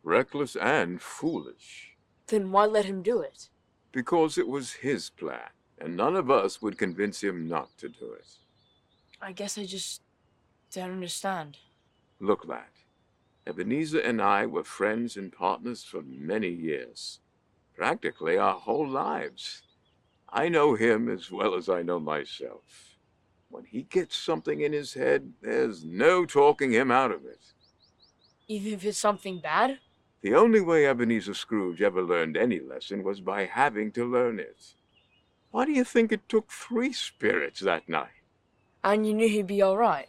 Reckless and foolish. Then why let him do it? Because it was his plan, and none of us would convince him not to do it. I guess I just don't understand. Look, lad. Ebenezer and I were friends and partners for many years. Practically our whole lives. I know him as well as I know myself. When he gets something in his head, there's no talking him out of it. Even if it's something bad? The only way Ebenezer Scrooge ever learned any lesson was by having to learn it. Why do you think it took 3 spirits that night? And you knew he'd be all right.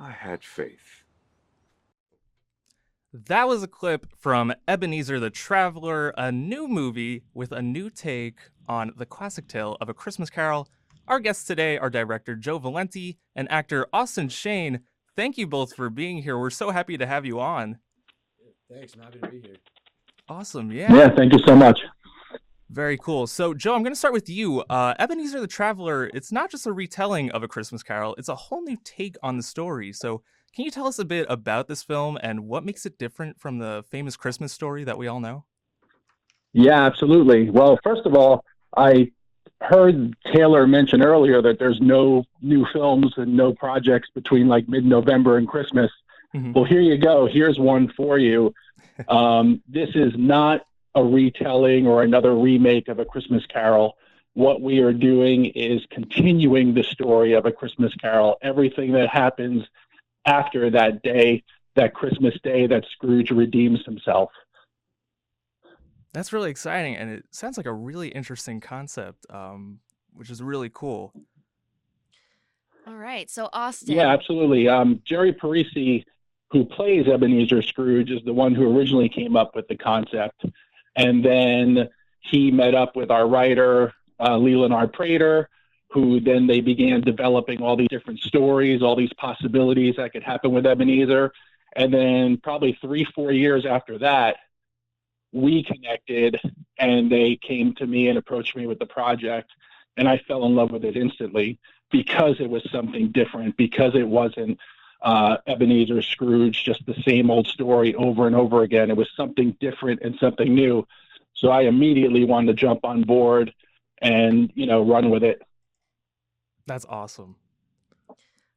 I had faith. That was a clip from Ebenezer the Traveler, a new movie with a new take on the classic tale of A Christmas Carol. Our guests today are director Joe Valenti and actor Austin Shane. Thank you both for being here. We're so happy to have you on. Thanks, I'm happy to be here. Awesome, yeah. Yeah, thank you so much. Very cool. So, Joe, I'm going to start with you. Ebenezer the Traveler, it's not just a retelling of A Christmas Carol, it's a whole new take on the story. So, can you tell us a bit about this film and what makes it different from the famous Christmas story that we all know? Yeah, absolutely. Well, first of all, I heard Taylor mention earlier that there's no new films and no projects between like mid-November and Christmas. Mm-hmm. Well, here you go. Here's one for you. This is not a retelling or another remake of A Christmas Carol. What we are doing is continuing the story of A Christmas Carol. Everything that happens after that day, that Christmas day that Scrooge redeems himself. That's really exciting, and it sounds like a really interesting concept, which is really cool. All right, so Austin. Yeah, absolutely. Jerry Parisi, who plays Ebenezer Scrooge, is the one who originally came up with the concept. And then he met up with our writer, Leland R. Prater, who then they began developing all these different stories, all these possibilities that could happen with Ebenezer. And then probably 3-4 years after that, we connected and they came to me and approached me with the project. And I fell in love with it instantly because it was something different, because it wasn't Ebenezer Scrooge, just the same old story over and over again. It was something different and something new. So I immediately wanted to jump on board and, run with it. That's awesome.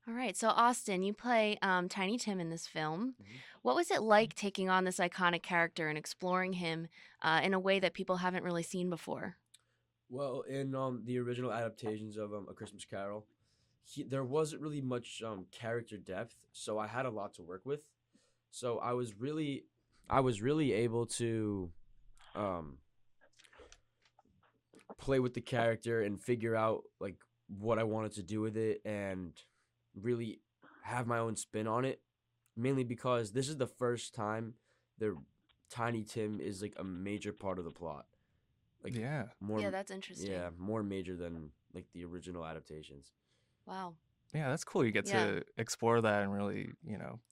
All right, so Austin, you play Tiny Tim in this film. Mm-hmm. What was it like taking on this iconic character and exploring him in a way that people haven't really seen before? Well, in the original adaptations of A Christmas Carol, there wasn't really much character depth, so I had a lot to work with. So I was really able to play with the character and figure out like what I wanted to do with it and really have my own spin on it, mainly because this is the first time the Tiny Tim is like a major part of the plot. Like yeah, that's interesting. Yeah, more major than like the original adaptations. Wow. Yeah, that's cool. You get to explore that and really,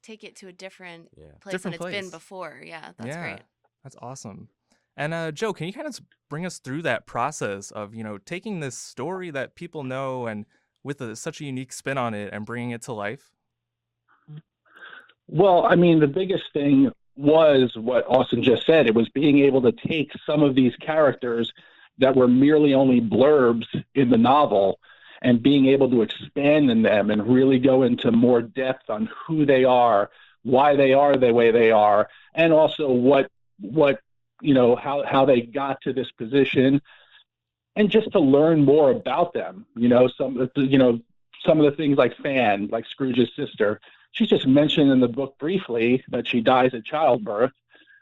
take it to a different place different than it's been before. Yeah, that's great. That's awesome. And Joe, can you kind of bring us through that process of, taking this story that people know and with such a unique spin on it and bringing it to life? Well, I mean, the biggest thing was what Austin just said. It was being able to take some of these characters that were merely only blurbs in the novel and being able to expand in them and really go into more depth on who they are, why they are the way they are, and also what how they got to this position, and just to learn more about them. Some of the things like Fan, like Scrooge's sister, she's just mentioned in the book briefly that she dies at childbirth,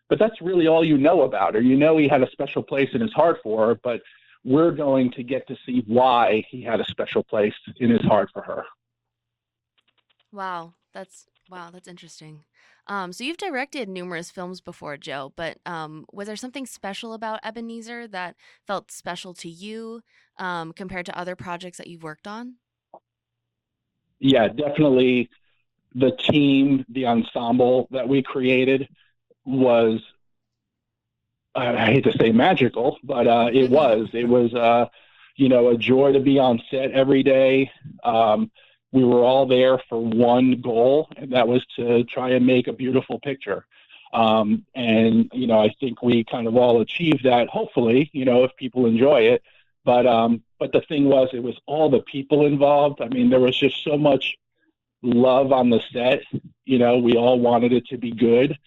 but that's really all you know about her. He had a special place in his heart for her, but we're going to get to see why he had a special place in his heart for her. Wow, that's Wow, that's interesting. So you've directed numerous films before, Joe, but was there something special about Ebenezer that felt special to you compared to other projects that you've worked on? Yeah, definitely the team, the ensemble that we created was, I hate to say magical, but it was. It was, a joy to be on set every day. We were all there for one goal, and that was to try and make a beautiful picture. I think we kind of all achieved that, hopefully, if people enjoy it. But the thing was, it was all the people involved. I mean, there was just so much love on the set. We all wanted it to be good,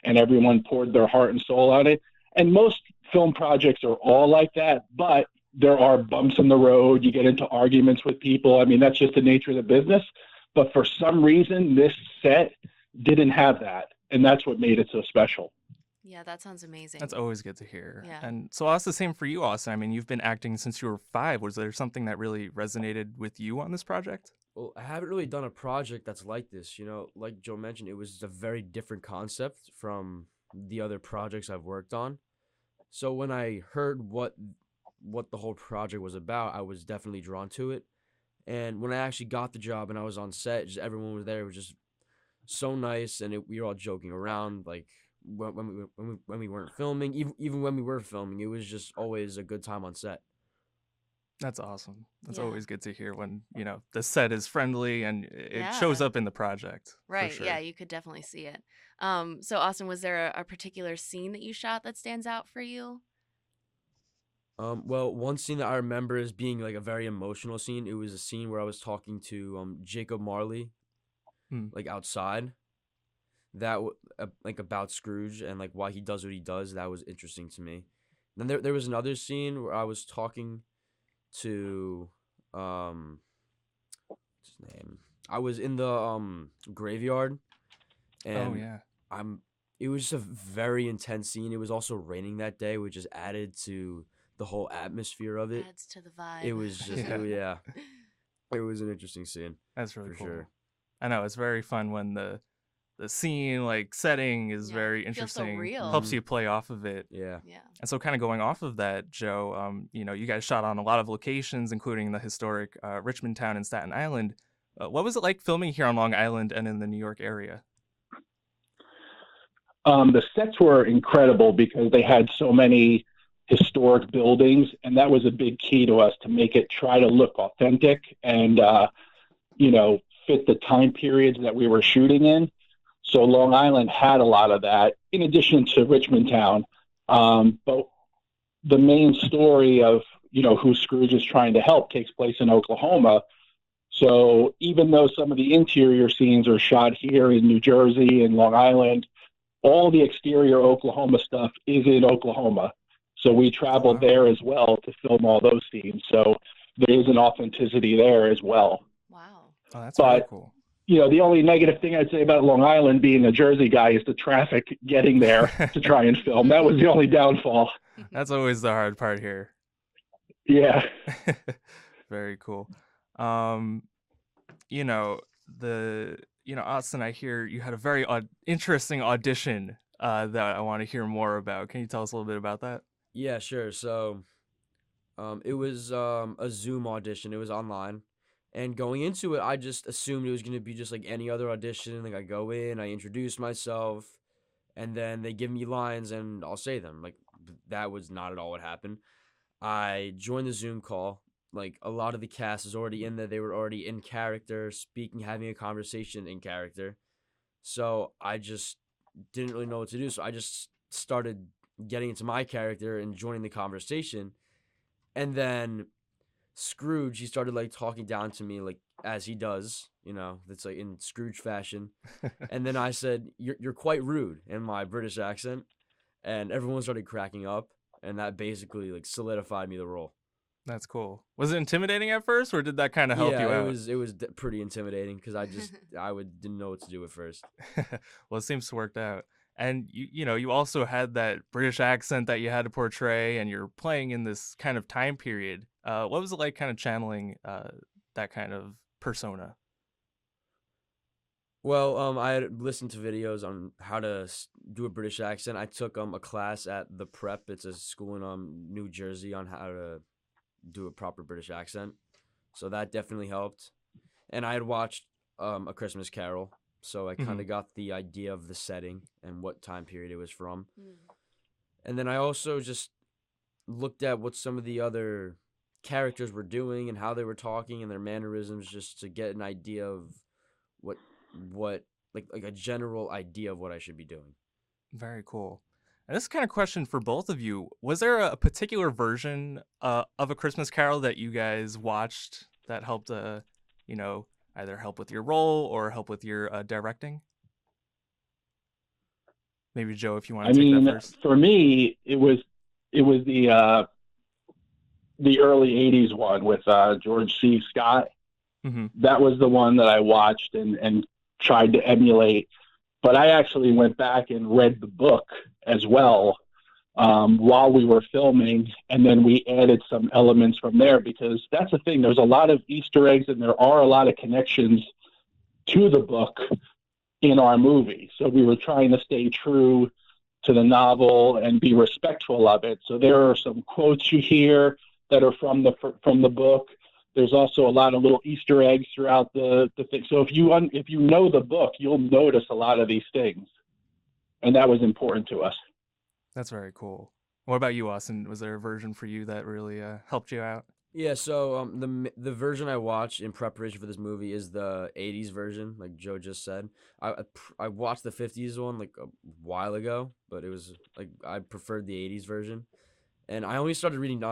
and everyone poured their heart and soul on it. And most film projects are all like that, but there are bumps in the road. You get into arguments with people. I mean, that's just the nature of the business. But for some reason, this set didn't have that, and that's what made it so special. Yeah, that sounds amazing. That's always good to hear. Yeah. And so that's the same for you, Austin. I mean, you've been acting since you were 5. Was there something that really resonated with you on this project? Well, I haven't really done a project that's like this. Like Joe mentioned, it was a very different concept from the other projects I've worked on. So when I heard what the whole project was about, I was definitely drawn to it. And when I actually got the job and I was on set, just everyone was there. It was just so nice, and we were all joking around, like when we weren't filming, even when we were filming, it was just always a good time on set. That's awesome. That's Yeah. always good to hear when, the set is friendly and it Yeah. shows up in the project. for Right. sure. Yeah, you could definitely see it. So Austin, was there a particular scene that you shot that stands out for you? Well, one scene that I remember as being like a very emotional scene. It was a scene where I was talking to Jacob Marley, like outside. Like about Scrooge and like why he does what he does. That was interesting to me. Then there was another scene where I was talking to what's his name? I was in the graveyard, and yeah. It was just a very intense scene. It was also raining that day, which just added to the whole atmosphere of it. Adds to the vibe. It was just Yeah. It was an interesting scene. That's really for cool. sure. I know it's very fun when the scene setting is Yeah, very it feels so interesting. real. Helps you play off of it. Yeah. Yeah. And so kind of going off of that, Joe, you guys shot on a lot of locations, including the historic Richmond town in Staten Island. What was it like filming here on Long Island and in the New York area? The sets were incredible because they had so many historic buildings, and that was a big key to us to make it try to look authentic and, fit the time periods that we were shooting in. So Long Island had a lot of that, in addition to Richmond Town. But the main story of, who Scrooge is trying to help takes place in Oklahoma. So even though some of the interior scenes are shot here in New Jersey and Long Island, all the exterior Oklahoma stuff is in Oklahoma. So we traveled there as well to film all those scenes. So there is an authenticity there as well. Wow. Oh, that's really cool. The only negative thing I'd say about Long Island, being a Jersey guy, is the traffic getting there to try and film. That was the only downfall. That's always the hard part here. Yeah. Very cool. Austin, I hear you had a very interesting audition that I want to hear more about. Can you tell us a little bit about that? Yeah, sure. So, it was a Zoom audition. It was online, and going into it, I just assumed it was gonna be just like any other audition. Like I go in, I introduce myself, and then they give me lines, and I'll say them. Like that was not at all what happened. I joined the Zoom call. Like a lot of the cast is already in there. They were already in character, speaking, having a conversation in character. So I just didn't really know what to do. So I just started getting into my character and joining the conversation. And then Scrooge, he started like talking down to me, like as he does, that's like in Scrooge fashion. And then I said, "You're quite rude," in my British accent, and everyone started cracking up, and that basically like solidified me the role. That's cool. Was it intimidating at first, or did that kind of help you out? It was pretty intimidating because didn't know what to do at first. Well, it seems to worked out. And you also had that British accent that you had to portray, and you're playing in this kind of time period. What was it like kind of channeling that kind of persona? Well, I had listened to videos on how to do a British accent. I took a class at the Prep. It's a school in New Jersey on how to do a proper British accent. So that definitely helped. And I had watched A Christmas Carol, so I kind of got the idea of the setting and what time period it was from. And then I also just looked at what some of the other characters were doing and how they were talking and their mannerisms, just to get an idea of what like a general idea of what I should be doing. Very cool. And this kind of question for both of you: was there a particular version of A Christmas Carol that you guys watched that helped, either help with your role or help with your directing? Maybe Joe, if you want to take that first. For me, it was the early '80s one with George C. Scott. That was the one that I watched and tried to emulate. But I actually went back and read the book as well while we were filming, and then we added some elements from there, because that's the thing. There's a lot of Easter eggs, and there are a lot of connections to the book in our movie. So we were trying to stay true to the novel and be respectful of it. So there are some quotes you hear that are from the book. There's also a lot of little Easter eggs throughout the thing. So if you know the book, you'll notice a lot of these things, and that was important to us. That's very cool. What about you, Austin? Was there a version for you that really helped you out? Yeah, so the version I watched in preparation for this movie is the '80s version, like Joe just said. I watched the '50s one like a while ago, but it was like I preferred the '80s version, and I only started reading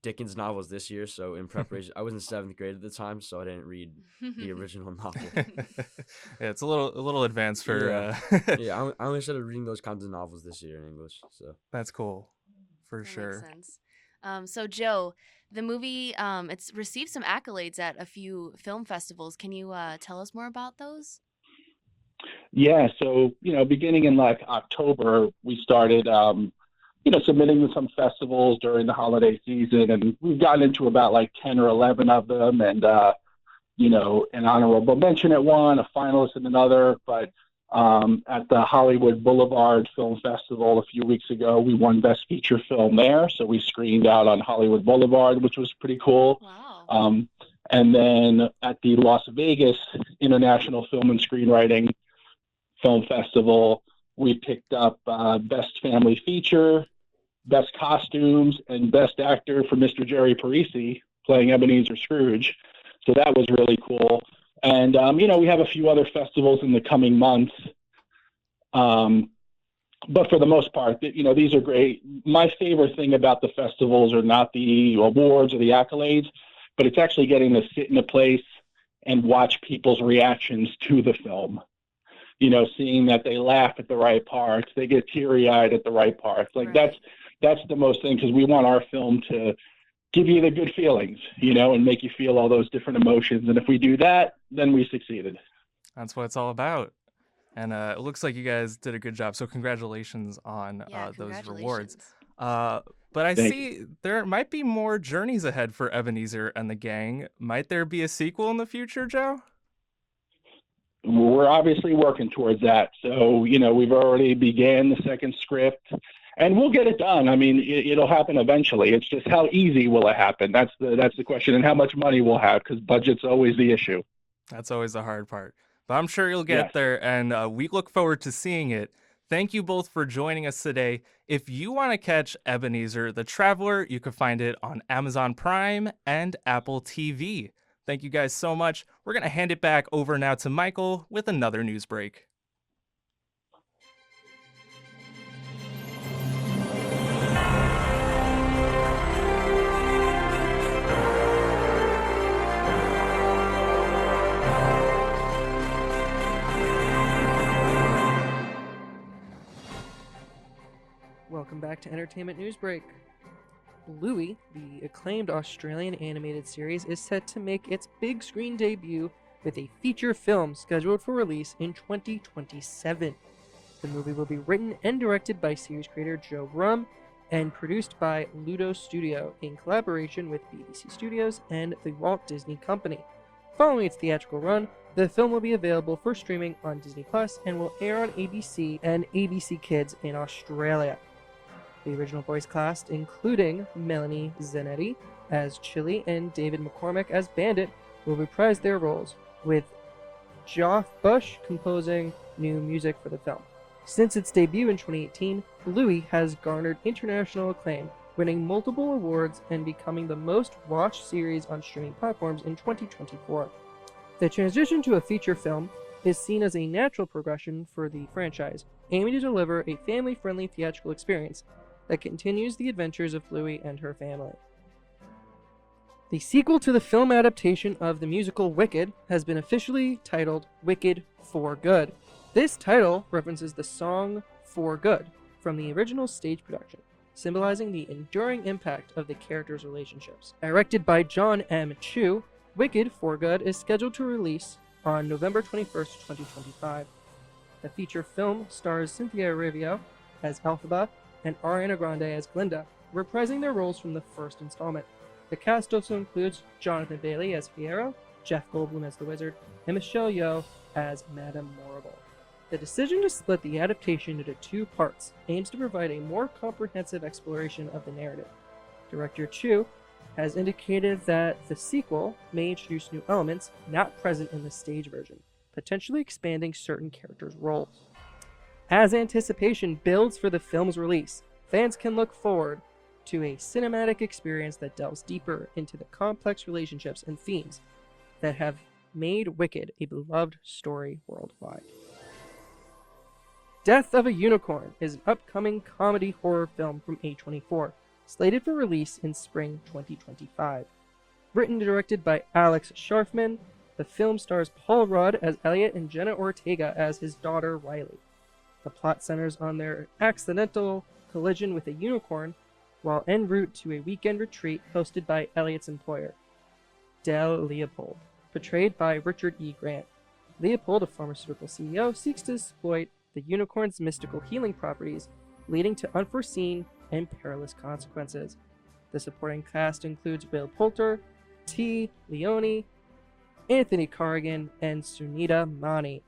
Dickens novels this year, so in preparation, I was in 7th grade at the time, so I didn't read the original novel. Yeah, it's a little advanced for. Yeah, I only started reading those kinds of novels this year in English, so that's cool, for that sure. Makes sense. So Joe, the movie it's received some accolades at a few film festivals. Can you tell us more about those? Yeah, so beginning in like October, we started submitting to some festivals during the holiday season, and we've gotten into about like 10 or 11 of them, and an honorable mention at one, a finalist in another. But at the Hollywood Boulevard Film Festival a few weeks ago, we won Best Feature Film there, so we screened out on Hollywood Boulevard, which was pretty cool. Wow. And then at the Las Vegas International Film and Screenwriting Film Festival, we picked up Best Family Feature, Best Costumes, and Best Actor for Mr. Jerry Parisi playing Ebenezer Scrooge. So that was really cool. And, we have a few other festivals in the coming months. But for the most part, these are great. My favorite thing about the festivals are not the awards or the accolades, but it's actually getting to sit in a place and watch people's reactions to the film. Seeing that they laugh at the right parts, they get teary-eyed at the right parts. Like Right. that's the most thing, because we want our film to give you the good feelings, and make you feel all those different emotions. And if we do that, then we succeeded. That's what it's all about. And it looks like you guys did a good job. So congratulations on those rewards. But I see there might be more journeys ahead for Ebenezer and the gang. Might there be a sequel in the future, Joe? We're obviously working towards that. So, we've already began the second script, and we'll get it done. I mean, it'll happen eventually. It's just how easy will it happen? That's the question, and how much money we'll have, because budget's always the issue. That's always the hard part. But I'm sure you'll get there, and we look forward to seeing it. Thank you both for joining us today. If you want to catch Ebenezer the Traveler, you can find it on Amazon Prime and Apple TV. Thank you guys so much. We're going to hand it back over now to Michael with another news break. Welcome back to Entertainment News Break. Bluey, the acclaimed Australian animated series, is set to make its big screen debut with a feature film scheduled for release in 2027. The movie will be written and directed by series creator Joe Brumm and produced by Ludo Studio in collaboration with BBC Studios and the Walt Disney Company. Following its theatrical run, The film will be available for streaming on Disney Plus and will air on ABC and ABC Kids in Australia. The original voice cast, including Melanie Zanetti as Chili and David McCormick as Bandit, will reprise their roles, with Geoff Bush composing new music for the film. Since its debut in 2018, Bluey has garnered international acclaim, winning multiple awards and becoming the most watched series on streaming platforms in 2024. The transition to a feature film is seen as a natural progression for the franchise, aiming to deliver a family-friendly theatrical experience that continues the adventures of Bluey and her family. The sequel to the film adaptation of the musical Wicked has been officially titled Wicked for Good. This title references the song For Good from the original stage production, symbolizing the enduring impact of the characters' relationships. Directed by John M. Chu, Wicked for Good is scheduled to release on November 21st, 2025. The feature film stars Cynthia Erivo as Elphaba and Ariana Grande as Glinda, reprising their roles from the first installment. The cast also includes Jonathan Bailey as Fiyero, Jeff Goldblum as the Wizard, and Michelle Yeoh as Madame Morrible. The decision to split the adaptation into 2 parts aims to provide a more comprehensive exploration of the narrative. Director Chu has indicated that the sequel may introduce new elements not present in the stage version, potentially expanding certain characters' roles. As anticipation builds for the film's release, fans can look forward to a cinematic experience that delves deeper into the complex relationships and themes that have made Wicked a beloved story worldwide. Death of a Unicorn is an upcoming comedy horror film from A24, slated for release in spring 2025. Written and directed by Alex Sharfman, the film stars Paul Rudd as Elliot and Jenna Ortega as his daughter Riley. The plot centers on their accidental collision with a unicorn while en route to a weekend retreat hosted by Elliot's employer, Del Leopold, portrayed by Richard E. Grant. Leopold, a pharmaceutical CEO, seeks to exploit the unicorn's mystical healing properties, leading to unforeseen and perilous consequences. The supporting cast includes Will Poulter, T. Leone, Anthony Carrigan, and Sunita Mani.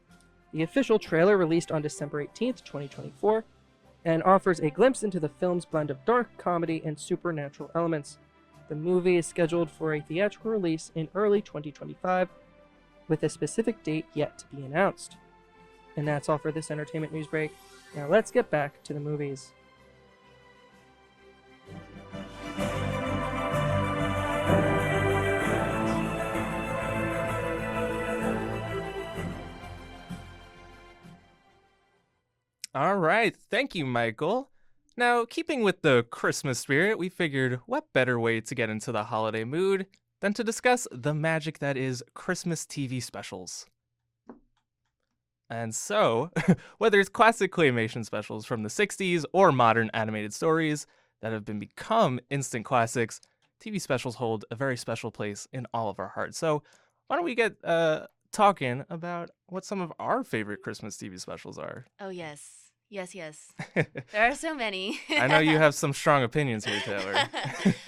The official trailer released on December 18th, 2024, and offers a glimpse into the film's blend of dark comedy and supernatural elements. The movie is scheduled for a theatrical release in early 2025, with a specific date yet to be announced. And that's all for this entertainment news break. Now let's get back to the movies. All right, thank you, Michael. Now, keeping with the Christmas spirit, we figured what better way to get into the holiday mood than to discuss the magic that is Christmas TV specials. And so, whether it's classic claymation specials from the 60s or modern animated stories that have become instant classics, TV specials hold a very special place in all of our hearts. So, why don't we get talking about what some of our favorite Christmas TV specials are? Oh, yes. Yes. There are so many. I know you have some strong opinions here, Taylor.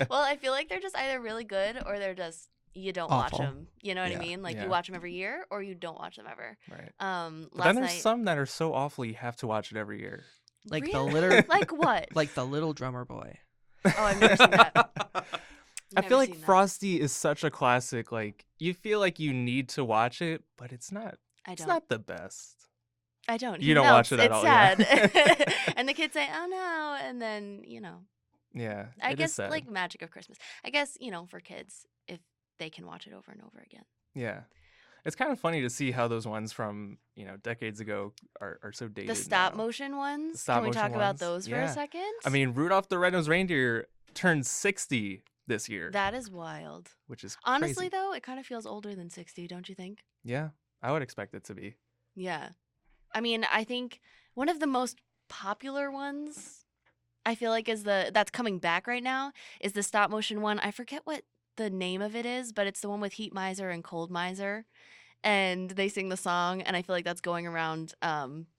Well, I feel like they're just either really good or they're just, you don't Awful. watch them. You know what I mean? Like, Yeah. you watch them every year or you don't watch them ever. Right. But Last then there's night, some that are so awful you have to watch it every year. Like Really? the little, like what? like the Little Drummer Boy. Oh, I've never seen that. I Never feel like seen that. Frosty is such a classic. Like, you feel like you need to watch it, but it's not. I It's don't. not the best. I don't. You He don't watch melts. it at It's all, yeah. sad. And the kids say, "Oh no," and then Yeah. I it is guess sad. like magic of Christmas. I guess for kids if they can watch it over and over again. Yeah. It's kind of funny to see how those ones from, decades ago are so dated. The stop now. motion ones. stop Can we motion talk about ones, those for yeah. a second? I mean, Rudolph the Red-Nosed Reindeer turned 60 this year, that is wild. which is Honestly, crazy. though, it kind of feels older than 60, don't you think? Yeah, I would expect it to be. Yeah. I mean, I think one of the most popular ones I feel like that's coming back right now is the stop motion one. I forget what the name of it is, but it's the one with Heat Miser and Cold Miser. and they sing the song, and I feel like that's going around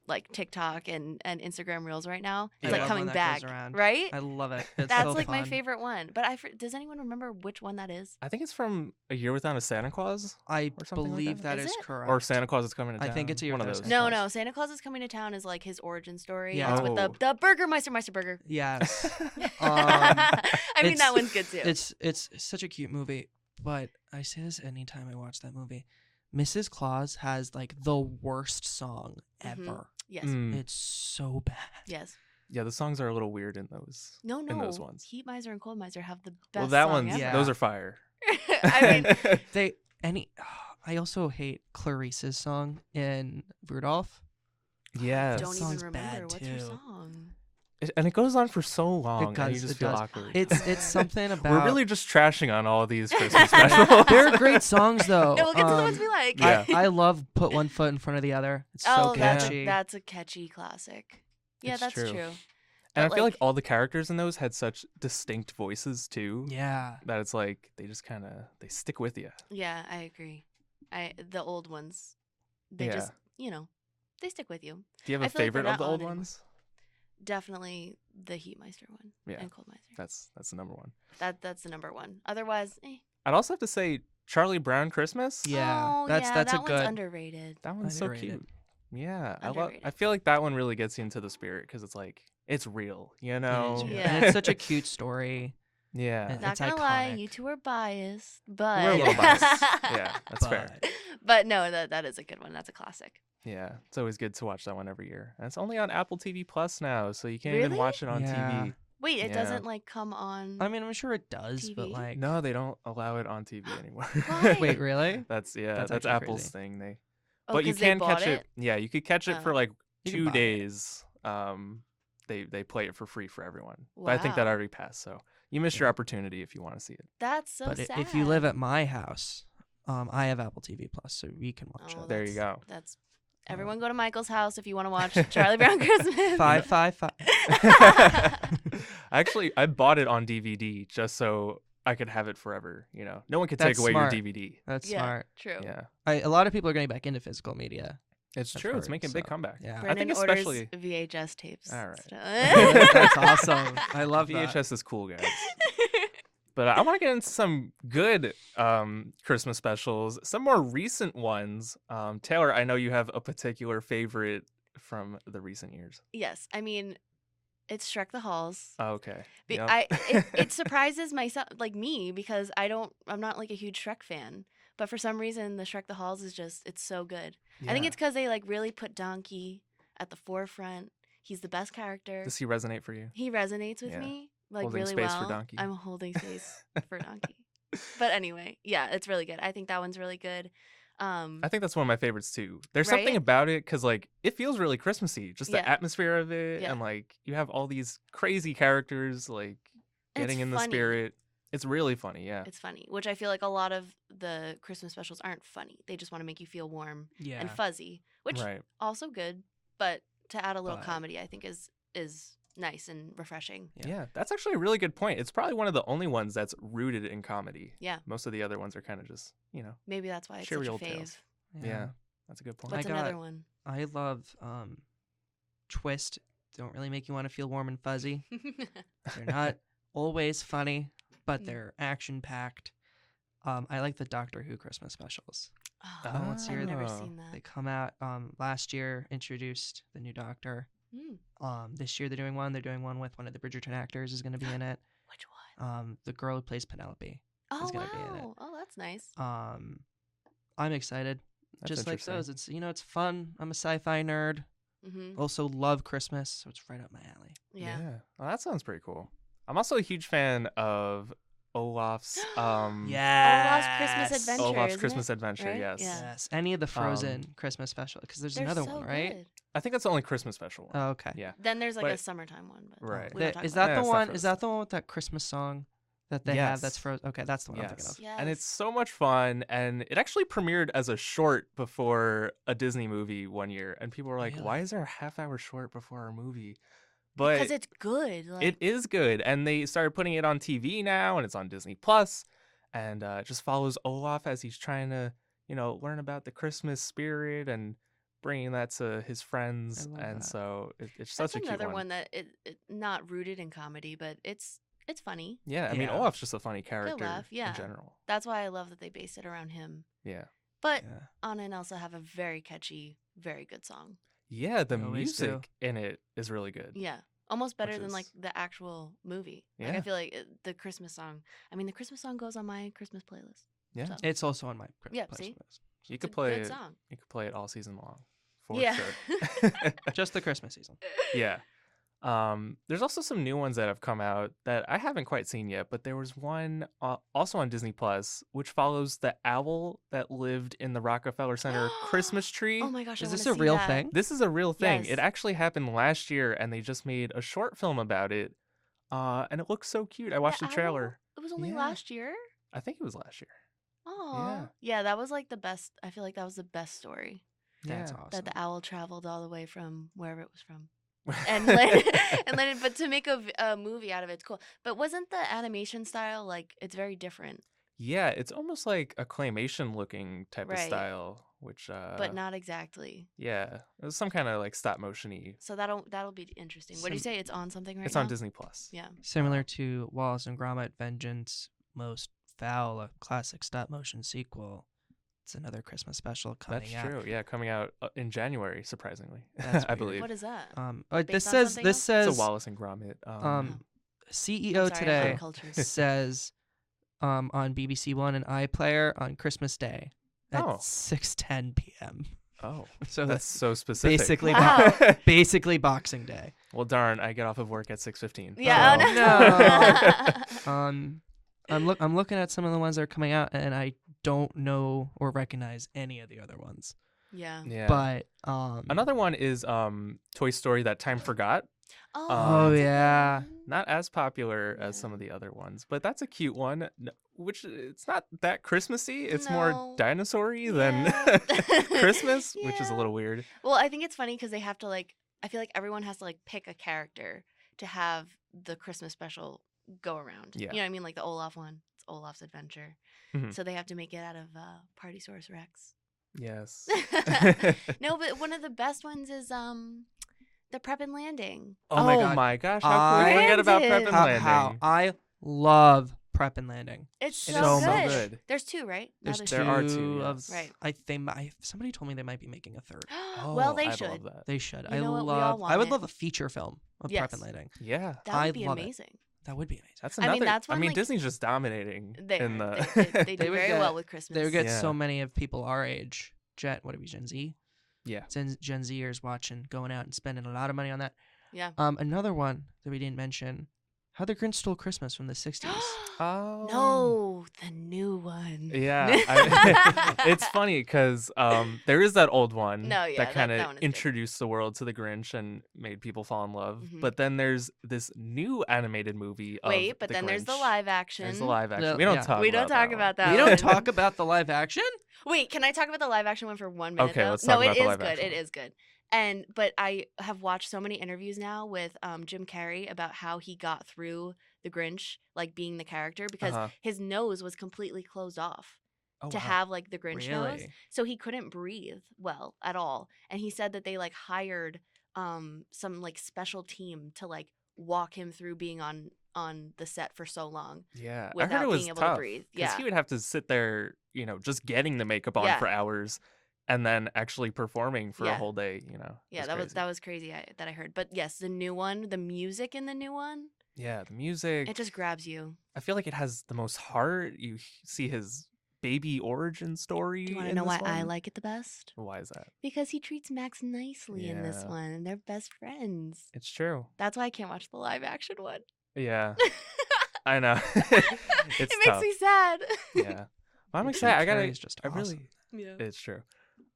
like TikTok and Instagram Reels right now. It's I like love coming when that back, goes around. right? I love it. It's That's so like my fun. favorite one. But does anyone remember which one that is? I think it's from A Year Without a Santa Claus. I or something like believe that Is is it? correct. Or Santa Claus is Coming to I Town. think it's A Year one of Without a those. Santa No, Claus. no. Santa Claus is Coming to Town is like his origin story. Yeah. It's with Oh. the Burger Meister Burger. Yes. I mean, it's- that one's good too. It's such a cute movie, but I say this anytime I watch that movie. Mrs. Claus has like the worst song ever. Yes. Mm. It's so bad. Yes. Yeah, the songs are a little weird in those. No, no. In those ones. Heat Miser and Cold Miser have the best Well, that song one's ever. Yeah. those are fire. I mean, They I also hate Clarice's song in Rudolph. Yes. don't even song's remember. bad, What's your too. song? And it goes on for so long, and you does, just it feel does. awkward. It's something about We're really just trashing on all these Christmas specials. They're great songs though. No, we'll get to the ones we like. Yeah. I love Put One Foot in Front of the Other. It's so Oh, catchy. that's a catchy classic. Yeah, It's that's true. true. And I But, feel like all the characters in those had such distinct voices too. Yeah. That it's like they just kind of they stick with you. Yeah, I agree. The old ones, they Yeah. just they stick with you. Do you have I a feel like they're favorite of not the on old anymore. ones? Definitely the Heatmeister one Yeah. and Cold Miser. That's the number one. That's the number one. Otherwise, I'd also have to say Charlie Brown Christmas. Yeah, oh, that's yeah, that's that a one's good. underrated. That one's so Underrated. cute. Yeah, I Underrated. feel like that one really gets you into the spirit because it's like it's real, you know. It is, Yeah. and it's such a cute story. Yeah, And Not it's gonna lie, iconic. you two are biased, but we're a little biased. Yeah, that's fair. But no, that is a good one. That's a classic. Yeah, it's always good to watch that one every year. And it's only on Apple TV Plus now, so you can't even Really? watch it on Yeah. TV. Wait, it Yeah. doesn't like come on. I mean, I'm sure it does, but TV? like, No, they don't allow it on TV anymore. Why? wait, really? That's That's that's actually Apple's crazy. thing. They Oh, but you 'cause they can bought catch it. Yeah, you could catch it for Oh. like You can 2 buy it. days. They play it for free for everyone. But I think that Wow. already passed, so you missed your opportunity if you want to see it. That's so But sad. if you live at my house, I have Apple TV Plus, so we can watch Oh, it. There you go. That's everyone go to Michael's house if you want to watch Charlie Brown Christmas. 555. Actually, I bought it on DVD just so I could have it forever. You know, no one could take That's away smart. your DVD. That's Yeah, smart. true. Yeah, A lot of people are getting back into physical media. it's I've true. It's heard, making a big so, comeback. yeah. I Brennan think orders especially VHS tapes. All right. so- That's awesome. I love that. VHS is cool, guys. But I want to get into some good Christmas specials, some more recent ones. Taylor, I know you have a particular favorite from the recent years. Yes, I mean, it's Shrek the Halls. Oh, okay. Be- Yep. it surprises myself, like me, because I'm not like a huge Shrek fan. But for some reason, the Shrek the Halls is it's so good. I think Yeah. it's because they like really put Donkey at the forefront. He's the best character. Does he resonate for you? He resonates with Yeah. me like Holding really space well. for Donkey. I'm holding space for Donkey. But anyway, yeah, it's really good. I think that one's really good. I think that's one of my favorites too. There's something Right? about it because like it feels really Christmassy, just the Yeah. atmosphere of it, Yeah. and like you have all these crazy characters like And getting it's in the funny. spirit. It's really funny, yeah. It's funny, which I feel like a lot of the Christmas specials aren't funny. They just want to make you feel warm Yeah. and fuzzy, which Right. also good. But to add a little But- comedy, I think is nice and refreshing. Yeah, that's actually a really good point. It's probably one of the only ones that's rooted in comedy. Yeah. Most of the other ones are kind of just, Maybe that's why it's cheery such a old fave. tales. Yeah, that's a good point. What's I got- another one? I love Twist. Don't really make you want to feel warm and fuzzy. They're not always funny, but Mm. they're action packed. I like the Doctor Who Christmas specials. Oh, once a year I've never Oh. seen They that. come out last year, introduced the new Doctor. Mm. This year they're doing one. They're doing one with one of the Bridgerton actors is going to be in it. Which one? The girl who plays Penelope. Oh gonna be in it. wow! Oh, that's nice. I'm excited. That's Just like interesting. those. It's it's fun. I'm a sci-fi nerd. Mm-hmm. Also love Christmas, so it's right up my alley. Yeah. Well, that sounds pretty cool. I'm also a huge fan of Olaf's Olaf's Christmas Adventure. Olaf's isn't Christmas it? Adventure, Right? yes. Yeah. Yes. Any of the Frozen Christmas special, because there's They're another so one, right? good. I think that's the only Christmas special one. Oh, okay. Yeah. Then there's like a But- summertime one. But Right. we don't talk Is about that Yeah, the it's not one? Is Frozen. that the one with that Christmas song that they have? That's Yes. Frozen. Okay, that's the one I'm thinking Yes. of. Yes. And it's so much fun. And it actually premiered as a short before a Disney movie one year. And people were like, why Really? is there a half-hour short before our movie? But because it's good. Like, it is good. And they started putting it on TV now, and it's on Disney Plus. And it just follows Olaf as he's trying to learn about the Christmas spirit and bringing that to his friends. love And that. so it's That's such a cute another one. one that it not rooted in comedy, but it's funny. Yeah, I mean, Yeah. Olaf's just a funny character laugh, yeah. in general. That's why I love that they based it around him. Yeah. But Yeah. Anna and Elsa have a very catchy, very good song. Yeah, the They always do. music in it is really good. Yeah. Almost better Which than like is- the actual movie. Like Yeah. I feel like the Christmas song. I mean, the Christmas song goes on my Christmas playlist. Yeah. So, It's also on my Yeah, playlist. see? You it's could a play good it. song. You could play it all season long. For Yeah. sure. Just the Christmas season. Yeah. There's also some new ones that have come out that I haven't quite seen yet, but there was one also on Disney Plus, which follows the owl that lived in the Rockefeller Center Christmas tree. Oh my gosh, Is I this wanna a see real that. thing? This is a real thing. Yes. It actually happened last year, and they just made a short film about it. And it looks so cute. I watched the owl? trailer. It was only Yeah. last year. I think it was last year. Oh, yeah, that was like the best. I feel like that was the best story. That's Yeah. awesome. That the owl traveled all the way from wherever it was from. and landed, but to make a movie out of it's cool. But wasn't the animation style like it's very different, Yeah, it's almost like a claymation looking type of Right. style, which but not exactly. yeah, it was some kind of like stop motion-y. So that'll be interesting. What do you say? It's on something right It's now? on Disney Plus. Yeah. Similar to Wallace and Gromit: Vengeance Most Foul, a classic stop motion sequel. It's another Christmas special coming That's out. true. Yeah, coming out in January, surprising. That's I weird. believe. What is that? This Based on says something this else? says It's a Wallace and Gromit. CEO I'm sorry, I'm today uncultured. says on BBC One and iPlayer on Christmas Day at Oh. 6:10 p.m. Oh, So that's so specific. basically Wow. basically Boxing Day. Well, darn, I get off of work at 6:15. Yeah. so- Oh, no. I'm looking at some of the ones that are coming out, and I don't know or recognize any of the other ones. Yeah. Yeah. But Another one is Toy Story That Time Forgot. Oh, Oh, that's a good yeah. one. Not as popular as some of the other ones, but that's a cute one. Which it's not that Christmassy. It's more No. dinosaur-y than Yeah. Christmas, which is a Yeah. little weird. Well, I think it's funny because they have to like. I feel like everyone has to like pick a character to have the Christmas special go around. Yeah. You know what I mean? Like the Olaf one. It's Olaf's Adventure. Mhm. So they have to make it out of Party Source Rex. Yes. No, but one of the best ones is the Prep and Landing. Oh my gosh! How could we forget about Prep and Brandon. Landing? how I love Prep and Landing. It's It so is good. so good. There's two, right? Now There's There are two, two yes. of Right. somebody told me they might be making a third. Well, Oh, they I love should. that. They should. You I know what? We all love. I want would it. love a feature film of Prep and Yes. Landing. Yeah. That I would be love it. amazing. That would be amazing. That's I another. mean, that's when, like- Disney's just dominating They in are. the. They do would very get- well with Christmas. They would get Yeah. so many of people our age. Gen Z? Yeah. Gen Zers watching, going out and spending a lot of money on that. Yeah. Another one that we didn't mention, How the Grinch Stole Christmas from the 60s. Oh. No, the new one. Yeah, it's funny because there is that old one No, yeah, that kind that of one is good. introduced the world to the Grinch and made people fall in love. Mhm. But then there's this new animated movie. Wait, of but the then there's the Grinch. live action. There's the live action. The- We don't yeah. talk. We don't about talk that about one. that. We don't one. talk about the live action? Wait, can I talk about the live action one for 1 minute? Okay, though? let's No, talk it about the is live good. action It one. is good. But I have watched so many interviews now with Jim Carrey about how he got through the Grinch, like being the character, because Uh-huh. his nose was completely closed off Oh, to wow. have like the Grinch nose, Really? so he couldn't breathe well at all. And he said that they like hired some like special team to like walk him through being on the set for so long. Yeah, I without heard it was being able tough to breathe. because Yeah. he would have to sit there, just getting the makeup on Yeah. for hours, and then actually performing for a Yeah. whole day. Yeah, It's that crazy. was crazy that I heard. But yes, the new one, the music in the new one, Yeah, the music. it just grabs you. I feel like it has the most heart. You see his baby origin story. Do you want to in know why this I one. like it the best? Why is that? Because he treats Max nicely in this Yeah. one, and they're best friends. It's true. That's why I can't watch the live action one. Yeah, I know. It's it makes tough. me sad. Yeah, but I'm Jim excited. I gotta. Carrey's just I awesome. really. Yeah. It's true.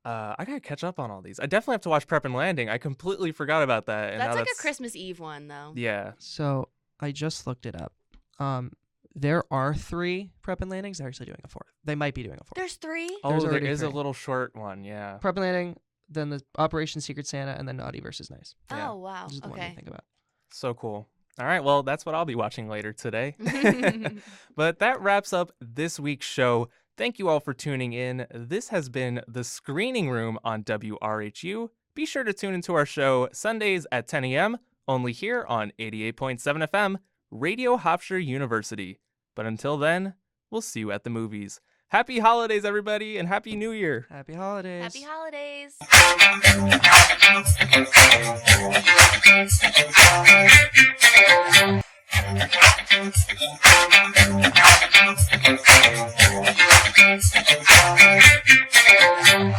I gotta catch up on all these. I definitely have to watch Prep and Landing. I completely forgot about that. And That's now like a Christmas Eve one, though. Yeah. So I just looked it up. There are 3 Prep and Landings. They're actually doing a 4th. They might be doing a 4th. There's 3. Oh, There's there already is a 3. little short one. Yeah. Prep and Landing, then the Operation Secret Santa, and then Naughty versus Nice. Yeah. Oh wow. This is the one to Okay. think about. So cool. All right, well, that's what I'll be watching later today. But that wraps up this week's show. Thank you all for tuning in. This has been The Screening Room on WRHU. Be sure to tune into our show Sundays at 10 a.m., only here on 88.7 FM, Radio Hofstra University. But until then, we'll see you at the movies. Happy holidays, everybody, and Happy New Year. Happy holidays. Happy holidays. Thank you.